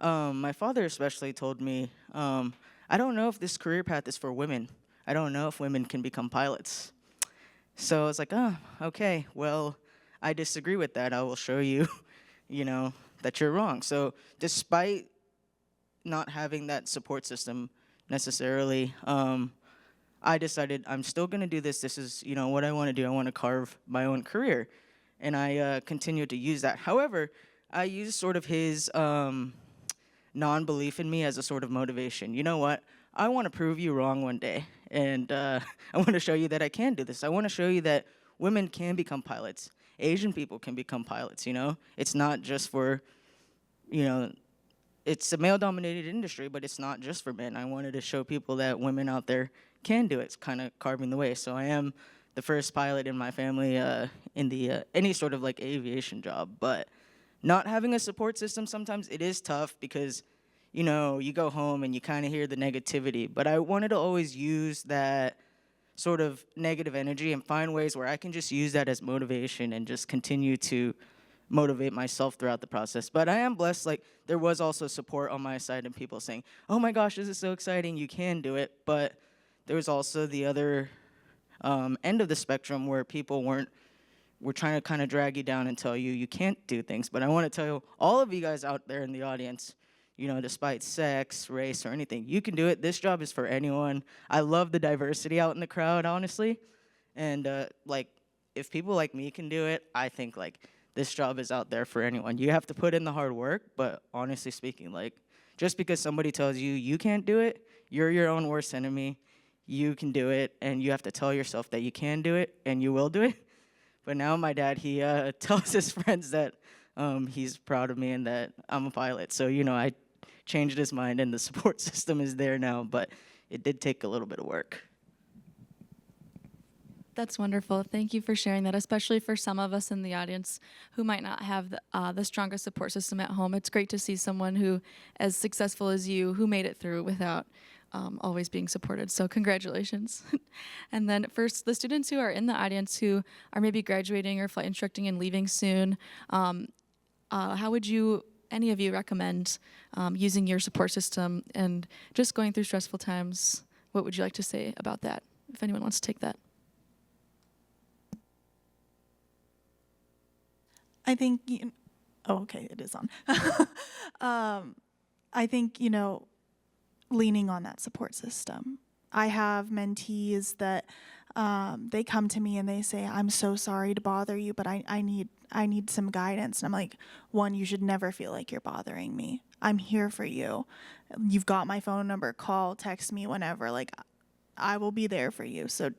My father especially told me, I don't know if this career path is for women. I don't know if women can become pilots. So I was like, oh, okay, well, I disagree with that. I will show you, you know, that you're wrong. So despite not having that support system necessarily, I decided I'm still going to do this. This is, you know, what I want to do. I want to carve my own career. And I continued to use that. However, I used sort of his non-belief in me as a sort of motivation. You know what? I want to prove you wrong one day. And I want to show you that I can do this. I want to show you that women can become pilots. Asian people can become pilots, you know? It's not just for, you know, it's a male-dominated industry, but it's not just for men. I wanted to show people that women out there can do it. It's kind of carving the way. So I am the first pilot in my family in the any sort of like aviation job. But not having a support system, sometimes it is tough because, you know, you go home and you kind of hear the negativity. But I wanted to always use that sort of negative energy and find ways where I can just use that as motivation and just continue to motivate myself throughout the process. But I am blessed, like, there was also support on my side and people saying, oh my gosh, this is so exciting, you can do it. But there was also the other end of the spectrum where people were trying to kind of drag you down and tell you you can't do things. But I want to tell you, all of you guys out there in the audience, you know, despite sex, race, or anything, you can do it. This job is for anyone. I love the diversity out in the crowd, honestly. And, like, if people like me can do it, I think, like, this job is out there for anyone. You have to put in the hard work, but honestly speaking, like, just because somebody tells you you can't do it, you're your own worst enemy. You can do it, and you have to tell yourself that you can do it, and you will do it. But now my dad, he tells his friends that he's proud of me and that I'm a pilot. So, you know, I changed his mind, and the support system is there now, but it did take a little bit of work. That's wonderful. Thank you for sharing that, especially for some of us in the audience who might not have the strongest support system at home. It's great to see someone who, as successful as you, who made it through without always being supported. So congratulations. And then first, the students who are in the audience who are maybe graduating or flight instructing and leaving soon, how would any of you recommend using your support system and just going through stressful times? What would you like to say about that, if anyone wants to take that? I think, oh, okay, it is on. I think, you know, leaning on that support system. I have mentees that they come to me and they say, I'm so sorry to bother you, but I need some guidance. And I'm like, one, you should never feel like you're bothering me. I'm here for you. You've got my phone number, call, text me whenever. Like, I will be there for you. So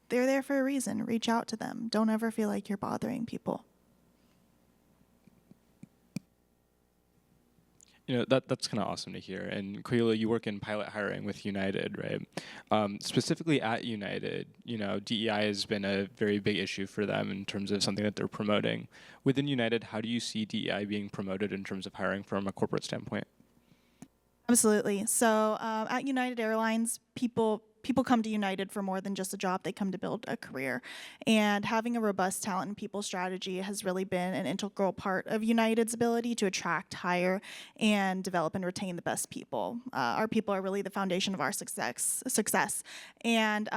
they're there for a reason. Reach out to them. Don't ever feel like you're bothering people. You know, that's kind of awesome to hear. And Koila, you work in pilot hiring with United, right? Specifically at United, you know, DEI has been a very big issue for them in terms of something that they're promoting. Within United, how do you see DEI being promoted in terms of hiring from a corporate standpoint? Absolutely. So at United Airlines, people people come to United for more than just a job. They come to build a career. And having a robust talent and people strategy has really been an integral part of United's ability to attract, hire, and develop and retain the best people. Our people are really the foundation of our success. And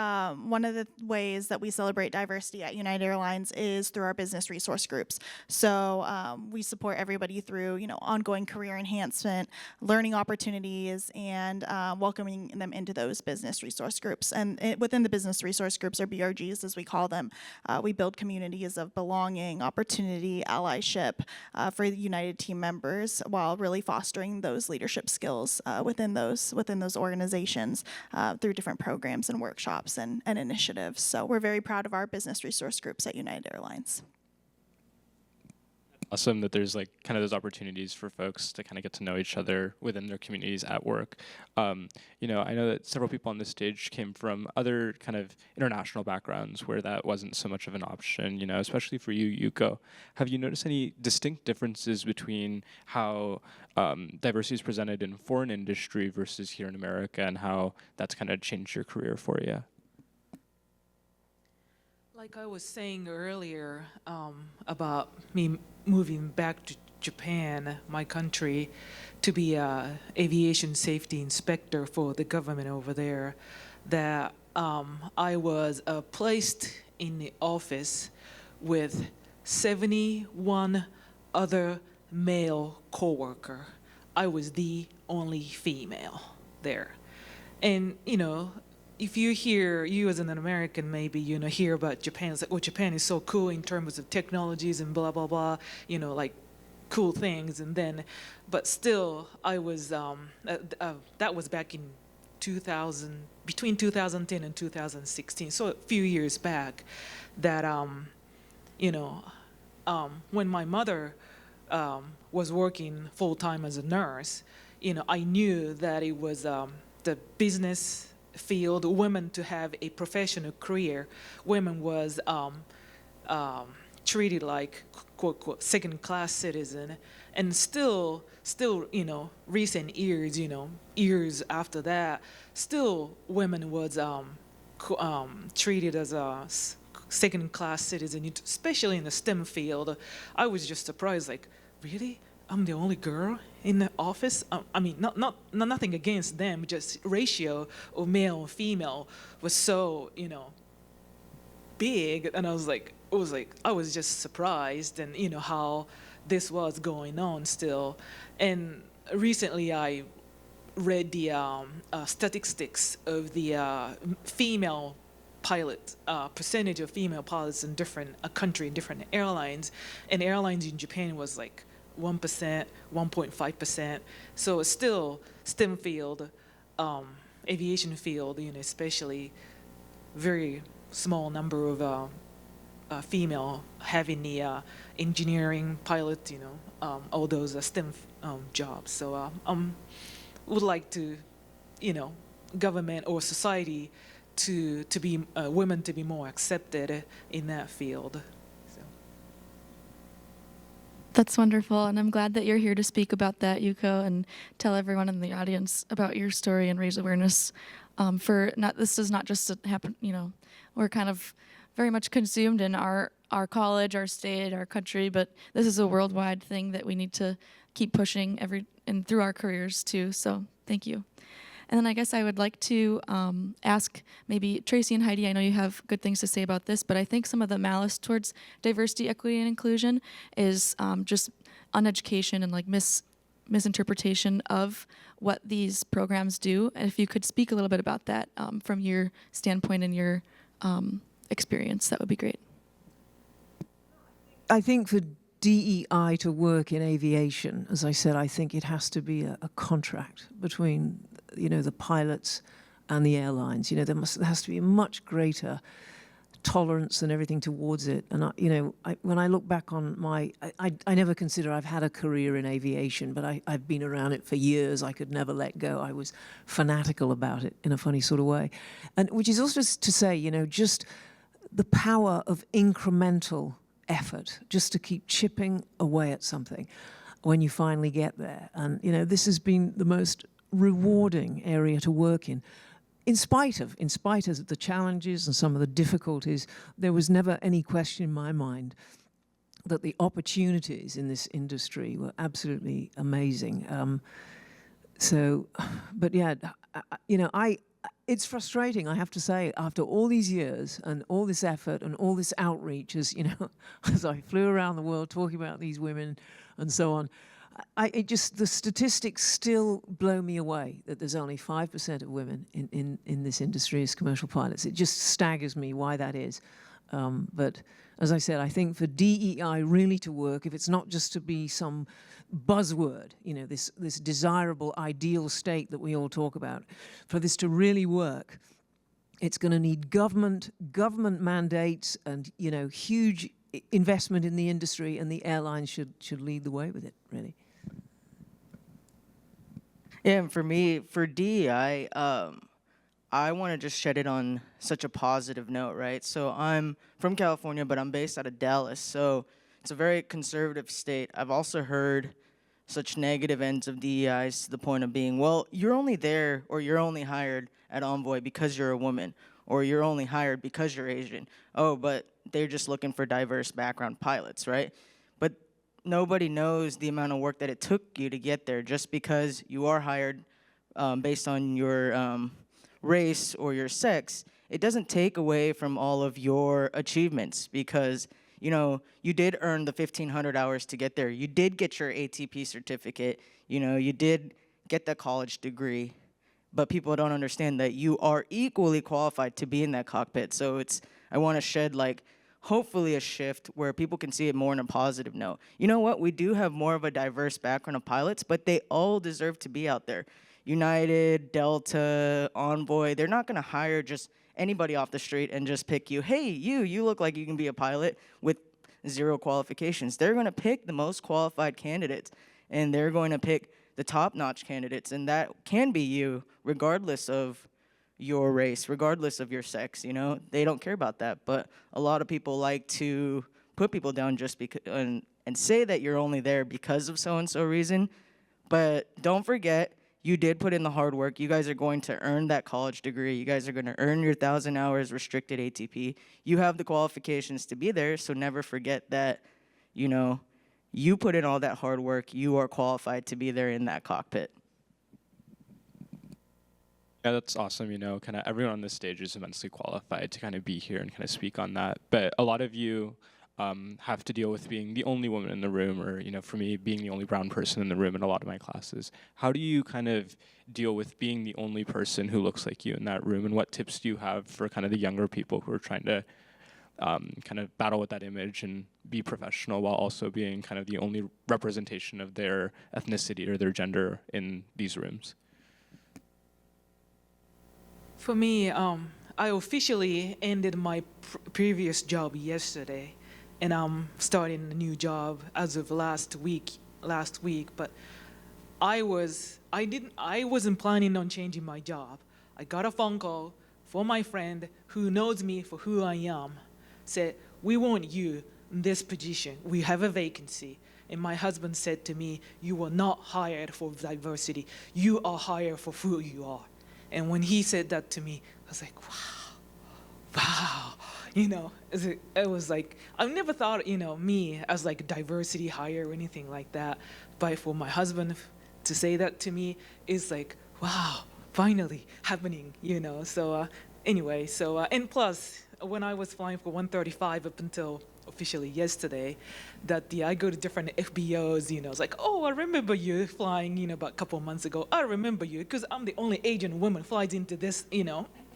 one of the ways that we celebrate diversity at United Airlines is through our business resource groups. So we support everybody through, ongoing career enhancement, learning opportunities, and welcoming them into those business resource groups. And within the business resource groups, or BRGs as we call them, we build communities of belonging, opportunity, allyship for the United team members, while really fostering those leadership skills within those organizations through different programs and workshops and initiatives. So we're very proud of our business resource groups at United Airlines. Awesome that there's like kind of those opportunities for folks to kind of get to know each other within their communities at work. I know that several people on this stage came from other kind of international backgrounds where that wasn't so much of an option, especially for you, Yuko. Have you noticed any distinct differences between how diversity is presented in foreign industry versus here in America, and how that's kind of changed your career for you? Like I was saying earlier about me moving back to Japan, my country, to be an aviation safety inspector for the government over there, that I was placed in the office with 71 other male coworker. I was the only female there. And, if you as an American, maybe, hear about Japan, it's like, Japan is so cool in terms of technologies and blah, blah, blah, like cool things. And then, but still, I was, that was back in 2000, between 2010 and 2016, so a few years back, that, when my mother was working full-time as a nurse, I knew that it was the business field, women to have a professional career, women was treated like quote, quote, second-class citizen, and still, recent years, years after that, still women was treated as a second-class citizen, especially in the STEM field. I was just surprised, like, really? I'm the only girl in the office? I mean, nothing against them, just ratio of male and female was so, big. And I was just surprised, and, how this was going on still. And recently I read the statistics of the female pilot, percentage of female pilots in different country, different airlines. And airlines in Japan was like 1%, 1.5%. So it's still STEM field, aviation field, especially very small number of female having the engineering, pilot, all those STEM jobs. So would like to, government or society to be women to be more accepted in that field. That's wonderful, and I'm glad that you're here to speak about that, Yuko, and tell everyone in the audience about your story and raise awareness. This does not just happen, we're kind of very much consumed in our college, our state, our country, but this is a worldwide thing that we need to keep pushing and through our careers too. So thank you. And then I guess I would like to ask maybe Tracy and Heidi, I know you have good things to say about this, but I think some of the malice towards diversity, equity, and inclusion is just uneducation and like misinterpretation of what these programs do. And if you could speak a little bit about that from your standpoint and your experience, that would be great. I think for DEI to work in aviation, as I said, I think it has to be a contract between the pilots and the airlines. There has to be a much greater tolerance and everything towards it. And when I look back on I never consider I've had a career in aviation, but I've been around it for years. I could never let go. I was fanatical about it in a funny sort of way, and which is also to say, just the power of incremental effort, just to keep chipping away at something when you finally get there. And this has been the most rewarding area to work in. in spite of the challenges and some of the difficulties, there was never any question in my mind that the opportunities in this industry were absolutely amazing. But yeah, it's frustrating, I have to say, after all these years and all this effort and all this outreach, as as I flew around the world talking about these women and so on, the statistics still blow me away that there's only 5% of women in this industry as commercial pilots. It just staggers me why that is. But as I said, I think for DEI really to work, if it's not just to be some buzzword, this desirable ideal state that we all talk about, for this to really work, it's going to need government mandates and huge investment in the industry, and the airlines should lead the way with it, really. Yeah, and for me, for DEI, I want to just shed it on such a positive note, right? So I'm from California, but I'm based out of Dallas, so it's a very conservative state. I've also heard such negative ends of DEIs to the point of being, well, you're only there or you're only hired at Envoy because you're a woman, or you're only hired because you're Asian. Oh, but they're just looking for diverse background pilots, right? But nobody knows the amount of work that it took you to get there. Just because you are hired based on your race or your sex, it doesn't take away from all of your achievements, because you did earn the 1,500 hours to get there. You did get your ATP certificate. You did get the college degree. But people don't understand that you are equally qualified to be in that cockpit. So I want to shed, hopefully a shift where people can see it more in a positive note. You know what? We do have more of a diverse background of pilots, but they all deserve to be out there. United, Delta, Envoy, they're not going to hire just anybody off the street and just pick you. Hey, you look like you can be a pilot with 0 qualifications. They're going to pick the most qualified candidates, and they're going to pick the top-notch candidates, and that can be you, regardless of your race, regardless of your sex. They don't care about that. But a lot of people like to put people down just because and say that you're only there because of so-and-so reason. But don't forget, you did put in the hard work. You guys are going to earn that college degree. You guys are going to earn your 1,000 hours restricted ATP. You have the qualifications to be there, so never forget that, you put in all that hard work. You are qualified to be there in that cockpit. Yeah, that's awesome. Kind of everyone on this stage is immensely qualified to kind of be here and kind of speak on that. But a lot of you have to deal with being the only woman in the room, or, for me, being the only brown person in the room in a lot of my classes. How do you kind of deal with being the only person who looks like you in that room? And what tips do you have for kind of the younger people who are trying to kind of battle with that image and be professional while also being kind of the only representation of their ethnicity or their gender in these rooms? For me, I officially ended my previous job yesterday, and I'm starting a new job as of last week. But I wasn't planning on changing my job. I got a phone call from my friend who knows me for who I am. Said, we want you in this position. We have a vacancy. And my husband said to me, you were not hired for diversity. You are hired for who you are. And when he said that to me, I was like, wow. It was like, I've never thought, me as like a diversity hire or anything like that. But for my husband to say that to me is like, wow, finally happening, So anyway, and plus, when I was flying for 135 up until officially yesterday, that I go to different FBOs, it's like, oh, I remember you flying, about a couple of months ago. I remember you because I'm the only Asian woman flies into this,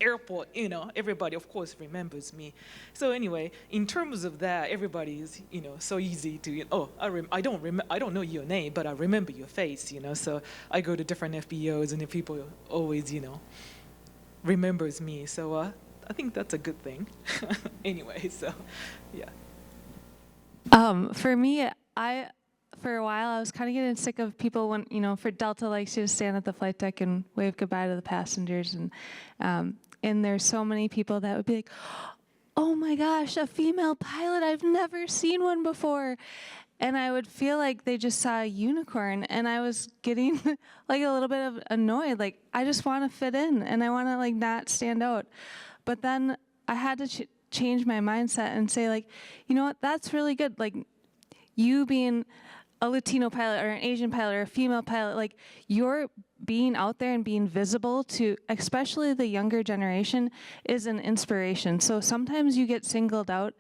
airport. Everybody, of course, remembers me. So anyway, in terms of that, everybody is, so easy to, I don't know your name, but I remember your face, So I go to different FBOs, and the people always, remembers me. So I think that's a good thing. Anyway, so yeah. For me, for a while, I was kind of getting sick of people when, for Delta likes you to stand at the flight deck and wave goodbye to the passengers. And there's so many people that would be like, oh my gosh, a female pilot, I've never seen one before. and I would feel like they just saw a unicorn, and I was getting like a little bit of annoyed. Like, I just want to fit in, and I want to like not stand out. But then I had to change my mindset and say, like, you know what, that's really good. Like, you being a Latino pilot or an Asian pilot or a female pilot, like, you're being out there and being visible to especially the younger generation is an inspiration. So sometimes you get singled out,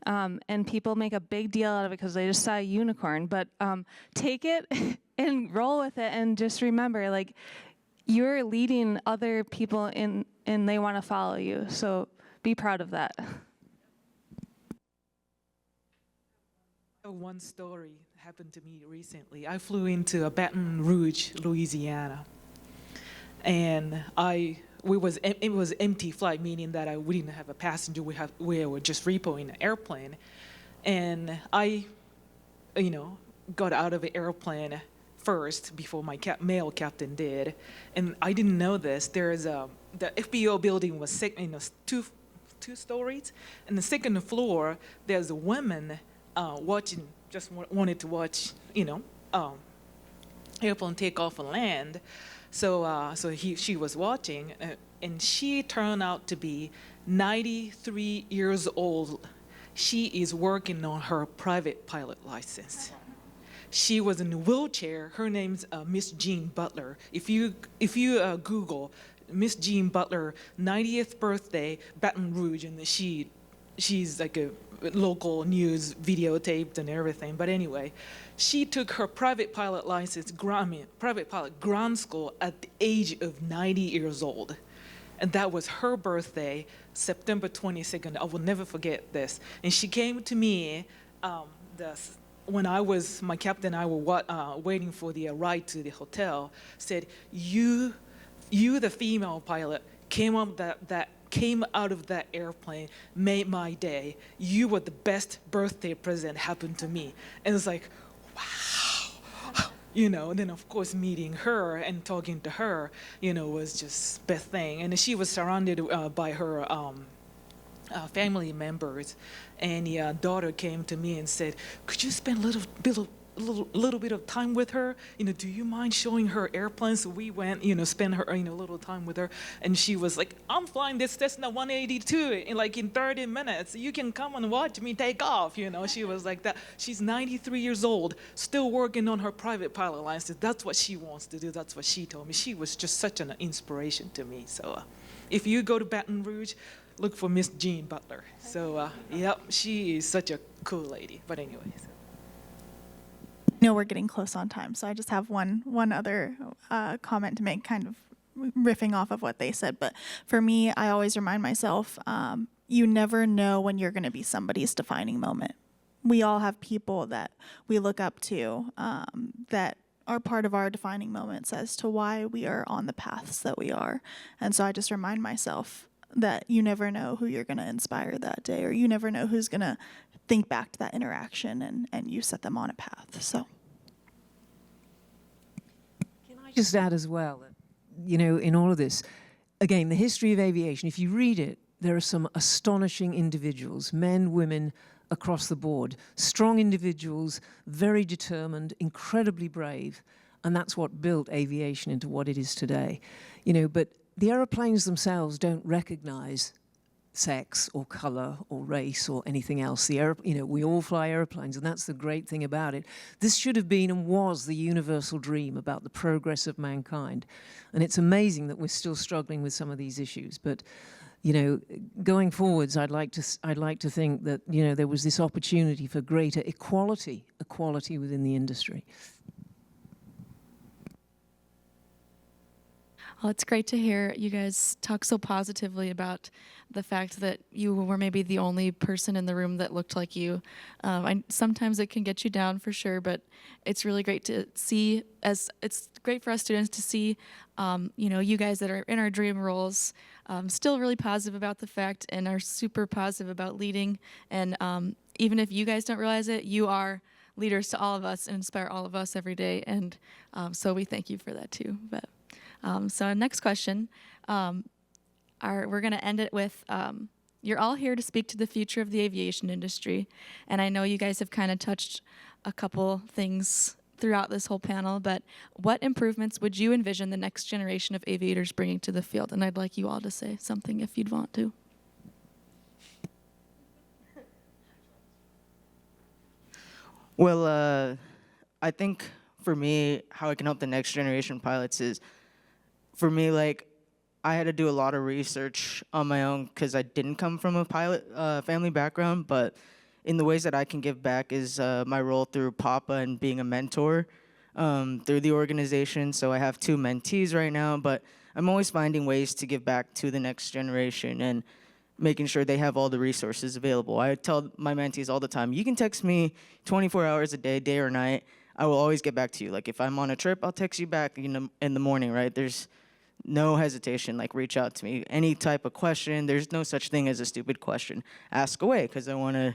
and people make a big deal out of it because they just saw a unicorn. But take it and roll with it, and just remember, like, you're leading other people in, and they want to follow you. So be proud of that. One story happened to me recently. I flew into Baton Rouge, Louisiana, and it was empty flight, meaning that we didn't have a passenger. We were just repoing an airplane, and I, got out of the airplane first before my male captain did, and I didn't know this. The FBO building was two stories, and the second floor there's a woman watching, just wanted to watch, airplane take off and land. So she was watching, and she turned out to be 93 years old. She is working on her private pilot license. She was in a wheelchair. Her name's Miss Jean Butler. If you Google Miss Jean Butler 90th birthday, Baton Rouge, and she's like a local news videotaped and everything. But anyway, she took her private pilot license, private pilot ground school at the age of 90 years old. And that was her birthday, September 22nd. I will never forget this. And she came to me when my captain and I were waiting for the ride to the hotel, said, you the female pilot, came out of that airplane, made my day. You were the best birthday present happened to me. And it's like, wow. And then of course meeting her and talking to her, was just best thing. And she was surrounded by her family members. And the daughter came to me and said, could you spend a little bit of time with her? Do you mind showing her airplanes? So we went, spend her, a little time with her. And she was like, I'm flying this Cessna 182 in 30 minutes. You can come and watch me take off. She was like that. She's 93 years old, still working on her private pilot license. That's what she wants to do. That's what she told me. She was just such an inspiration to me. So if you go to Baton Rouge, look for Miss Jean Butler. So, yep, she is such a cool lady. But anyways. We're getting close on time, so I just have one other comment to make, kind of riffing off of what they said. But for me, I always remind myself, you never know when you're going to be somebody's defining moment. We all have people that we look up to that are part of our defining moments as to why we are on the paths that we are. And so I just remind myself that you never know who you're going to inspire that day, or you never know who's going to think back to that interaction and you set them on a path. So Can I just add as well that, in all of this, again, the history of aviation, if you read it, there are some astonishing individuals, men, women, across the board, strong individuals, very determined, incredibly brave, and that's what built aviation into what it is today. But the aeroplanes themselves don't recognize sex or color or race or anything else. We all fly airplanes, and that's the great thing about it. This should have been and was the universal dream about the progress of mankind. And it's amazing that we're still struggling with some of these issues. But, going forwards, I'd like to think that, there was this opportunity for greater equality within the industry. Well, it's great to hear you guys talk so positively about the fact that you were maybe the only person in the room that looked like you. Sometimes it can get you down for sure, but it's really great to see, it's great for us students to see, you guys that are in our dream roles, still really positive about the fact and are super positive about leading. And even if you guys don't realize it, you are leaders to all of us and inspire all of us every day. And so we thank you for that too. But so next question, we're going to end it with, you're all here to speak to the future of the aviation industry. And I know you guys have kind of touched a couple things throughout this whole panel, but what improvements would you envision the next generation of aviators bringing to the field? And I'd like you all to say something if you'd want to. Well, I think for me, how I can help the next generation pilots is, for me, like, I had to do a lot of research on my own because I didn't come from a pilot family background, but in the ways that I can give back is my role through PAPA and being a mentor through the organization. So I have 2 mentees right now, but I'm always finding ways to give back to the next generation and making sure they have all the resources available. I tell my mentees all the time, you can text me 24 hours a day, day or night. I will always get back to you. Like if I'm on a trip, I'll text you back in the morning, right? There's no hesitation, like reach out to me. Any type of question, there's no such thing as a stupid question. Ask away, because I want to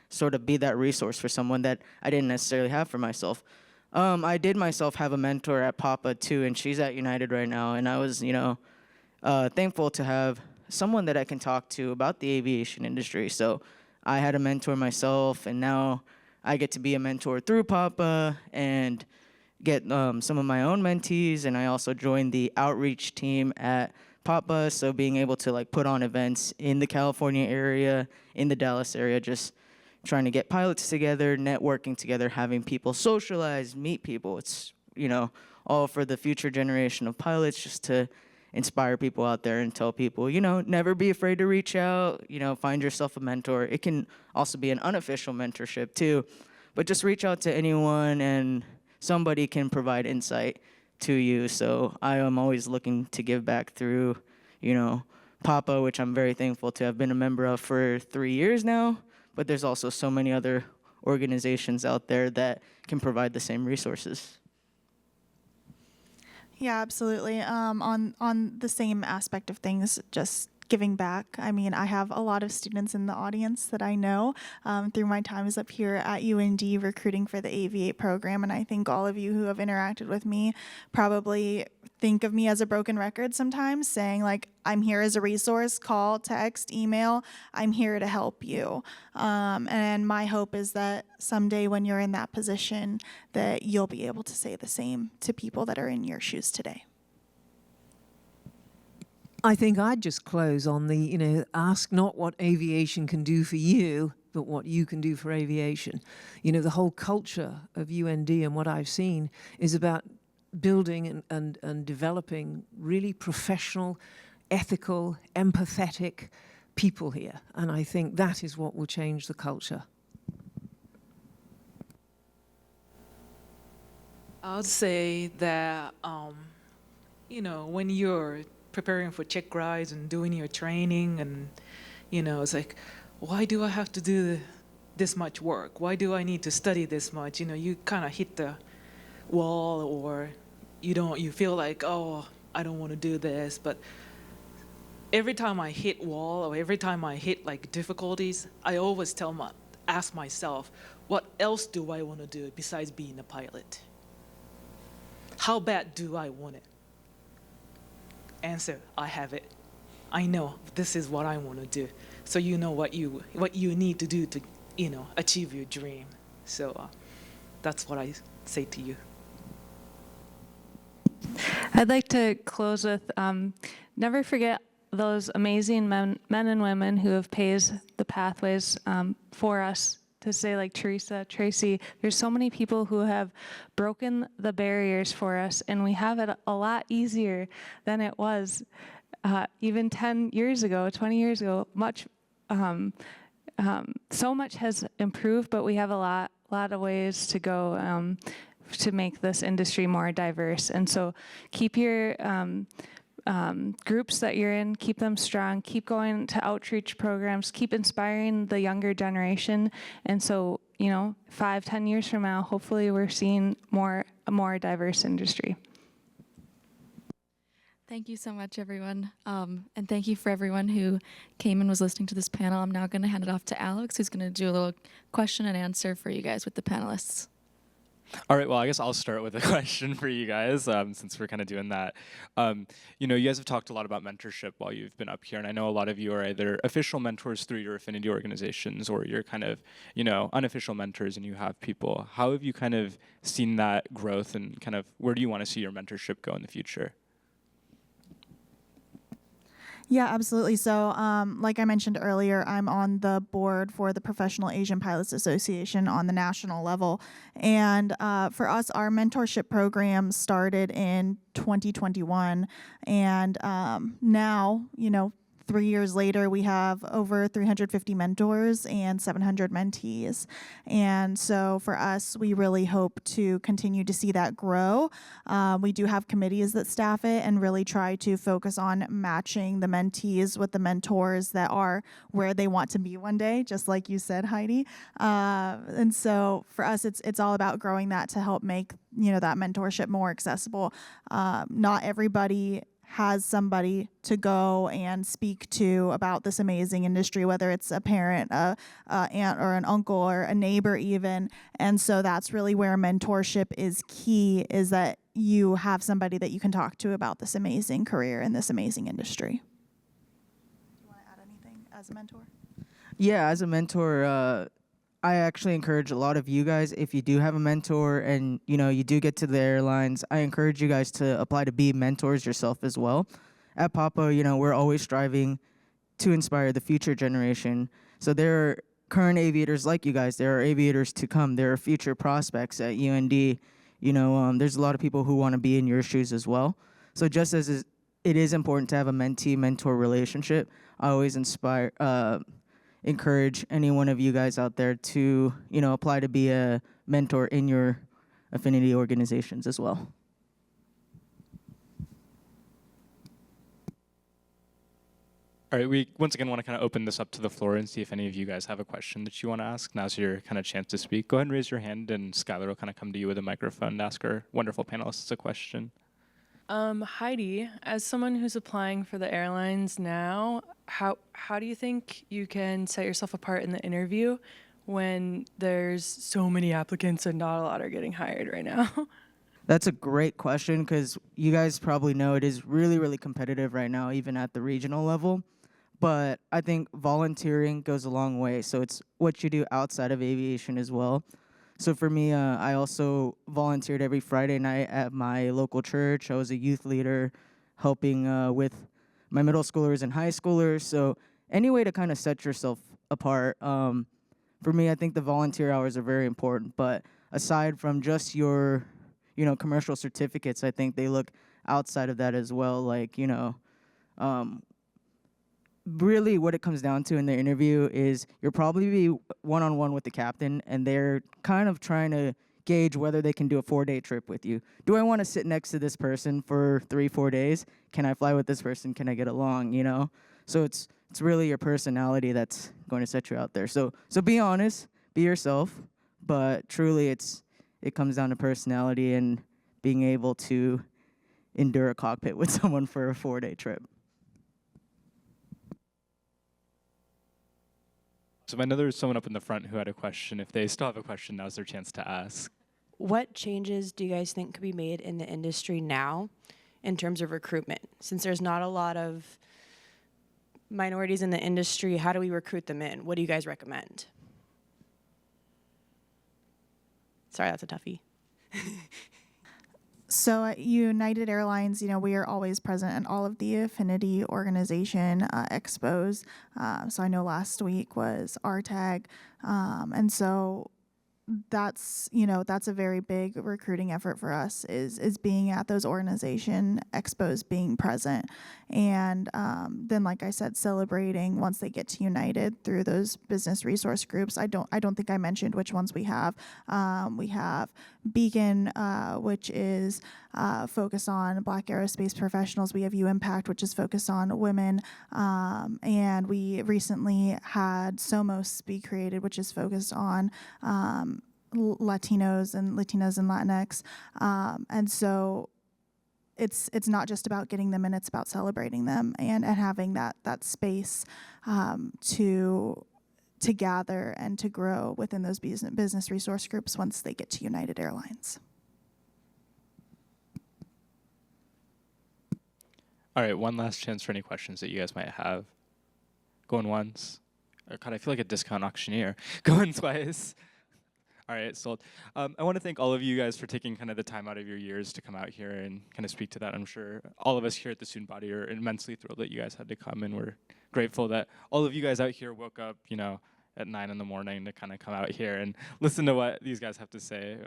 sort of be that resource for someone that I didn't necessarily have for myself. I did myself have a mentor at Papa too, and she's at United right now, and I was, thankful to have someone that I can talk to about the aviation industry. So I had a mentor myself, and now I get to be a mentor through Papa and get some of my own mentees, and I also joined the outreach team at Papa, so being able to like put on events in the California area, in the Dallas area, just trying to get pilots together, networking together, having people socialize, meet people. It's, all for the future generation of pilots, just to inspire people out there and tell people, never be afraid to reach out, find yourself a mentor. It can also be an unofficial mentorship too, but just reach out to anyone and somebody can provide insight to you. So I am always looking to give back through, Papa, which I'm very thankful to have been a member of for 3 years now, but there's also so many other organizations out there that can provide the same resources. Yeah, absolutely. On the same aspect of things, just giving back. I mean, I have a lot of students in the audience that I know through my times up here at UND recruiting for the Aviate program, and I think all of you who have interacted with me probably think of me as a broken record sometimes, saying like, I'm here as a resource, call, text, email, I'm here to help you. And my hope is that someday when you're in that position, that you'll be able to say the same to people that are in your shoes today. I think I'd just close on the, ask not what aviation can do for you, but what you can do for aviation. The whole culture of UND and what I've seen is about building and developing really professional, ethical, empathetic people here. And I think that is what will change the culture. I would say that, when you're preparing for check rides and doing your training and, it's like, why do I have to do this much work? Why do I need to study this much? You kind of hit the wall, or you feel like, oh, I don't want to do this. But every time I hit wall, or every time I hit like difficulties, I always ask myself, what else do I want to do besides being a pilot? How bad do I want it? Answer, I have it. I know this is what I want to do. So you know what you need to do to, achieve your dream. So that's what I say to you. I'd like to close with, never forget those amazing men and women who have paved the pathways for us. To say like Teresa, Tracy, there's so many people who have broken the barriers for us, and we have it a lot easier than it was even 10 years ago, 20 years ago. So much has improved, but we have a lot of ways to go to make this industry more diverse. And so keep your groups that you're in, keep them strong, keep going to outreach programs, keep inspiring the younger generation. And so, 5-10 years from now, hopefully we're seeing a more diverse industry. Thank you so much, everyone. And thank you for everyone who came and was listening to this panel. I'm now going to hand it off to Alex, who's going to do a little question and answer for you guys with the panelists. All right, well, I guess I'll start with a question for you guys, since we're kind of doing that. You know, you guys have talked a lot about mentorship while you've been up here, and I know a lot of you are either official mentors through your affinity organizations, or you're kind of, you know, unofficial mentors and you have people. How have you kind of seen that growth, and kind of where do you want to see your mentorship go in the future? Yeah, absolutely. So, like I mentioned earlier, I'm on the board for the Professional Asian Pilots Association on the national level. And for us, our mentorship program started in 2021. And now, 3 years later, we have over 350 mentors and 700 mentees. And so for us, we really hope to continue to see that grow. We do have committees that staff it and really try to focus on matching the mentees with the mentors that are where they want to be one day, just like you said, Heidi. And so for us, it's all about growing that to help make that mentorship more accessible. Not everybody has somebody to go and speak to about this amazing industry, whether it's a parent, a aunt or an uncle or a neighbor even. And so that's really where mentorship is key, is that you have somebody that you can talk to about this amazing career in this amazing industry. Do you want to add anything as a mentor? Yeah, as a mentor, I actually encourage a lot of you guys, if you do have a mentor and you do get to the airlines, I encourage you guys to apply to be mentors yourself as well. At Papa, we're always striving to inspire the future generation. So there are current aviators like you guys. There are aviators to come. There are future prospects at UND. There's a lot of people who want to be in your shoes as well. So just as it is important to have a mentee-mentor relationship, I always encourage any one of you guys out there to, apply to be a mentor in your affinity organizations as well. All right, we once again want to kind of open this up to the floor and see if any of you guys have a question that you want to ask. Now's your kind of chance to speak. Go ahead and raise your hand, and Skylar will kind of come to you with a microphone and ask our wonderful panelists a question. Heidi, as someone who's applying for the airlines now, how do you think you can set yourself apart in the interview when there's so many applicants and not a lot are getting hired right now? That's a great question, because you guys probably know it is really, really competitive right now, even at the regional level. But I think volunteering goes a long way. So it's what you do outside of aviation as well. So for me, I also volunteered every Friday night at my local church. I was a youth leader helping with my middle schoolers and high schoolers. So any way to kind of set yourself apart. For me, I think the volunteer hours are very important. But aside from just your, commercial certificates, I think they look outside of that as well. Like, really what it comes down to in the interview is you'll probably be one-on-one with the captain, and they're kind of trying to gauge whether they can do a 4-day trip with you. Do I want to sit next to this person for 3-4 days? Can I fly with this person? Can I get along, So it's really your personality that's going to set you out there. So be honest, be yourself, but truly it comes down to personality and being able to endure a cockpit with someone for a 4-day trip. So I know there's someone up in the front who had a question. If they still have a question, now's their chance to ask. What changes do you guys think could be made in the industry now in terms of recruitment? Since there's not a lot of minorities in the industry, how do we recruit them in? What do you guys recommend? Sorry, that's a toughie. So at United Airlines, we are always present in all of the affinity organization expos. So I know last week was RTAG. And so that's a very big recruiting effort for us is being at those organization expos, being present. And then, like I said, celebrating once they get to United through those business resource groups. I don't think I mentioned which ones we have. We have Beacon, which is focused on Black Aerospace Professionals. We have U-Impact, which is focused on women. And we recently had Somos be created, which is focused on Latinos and Latinx. And so it's not just about getting them in, it's about celebrating them and having that space to to gather and to grow within those business resource groups once they get to United Airlines. All right, one last chance for any questions that you guys might have. Going once. Oh, God, I feel like a discount auctioneer. Going twice. All right, sold. I want to thank all of you guys for taking kind of the time out of your years to come out here and kind of speak to that. I'm sure all of us here at the student body are immensely thrilled that you guys had to come, and we're grateful that all of you guys out here woke up, at 9 in the morning to kind of come out here and listen to what these guys have to say.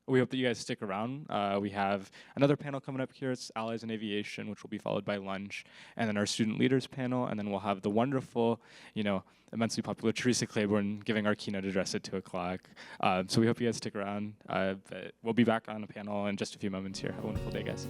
We hope that you guys stick around. We have another panel coming up here. It's Allies in Aviation, which will be followed by lunch, and then our student leaders panel, and then we'll have the wonderful, immensely popular Teresa Claiborne giving our keynote address at 2 o'clock. So we hope you guys stick around. But we'll be back on a panel in just a few moments here. Have a wonderful day, guys.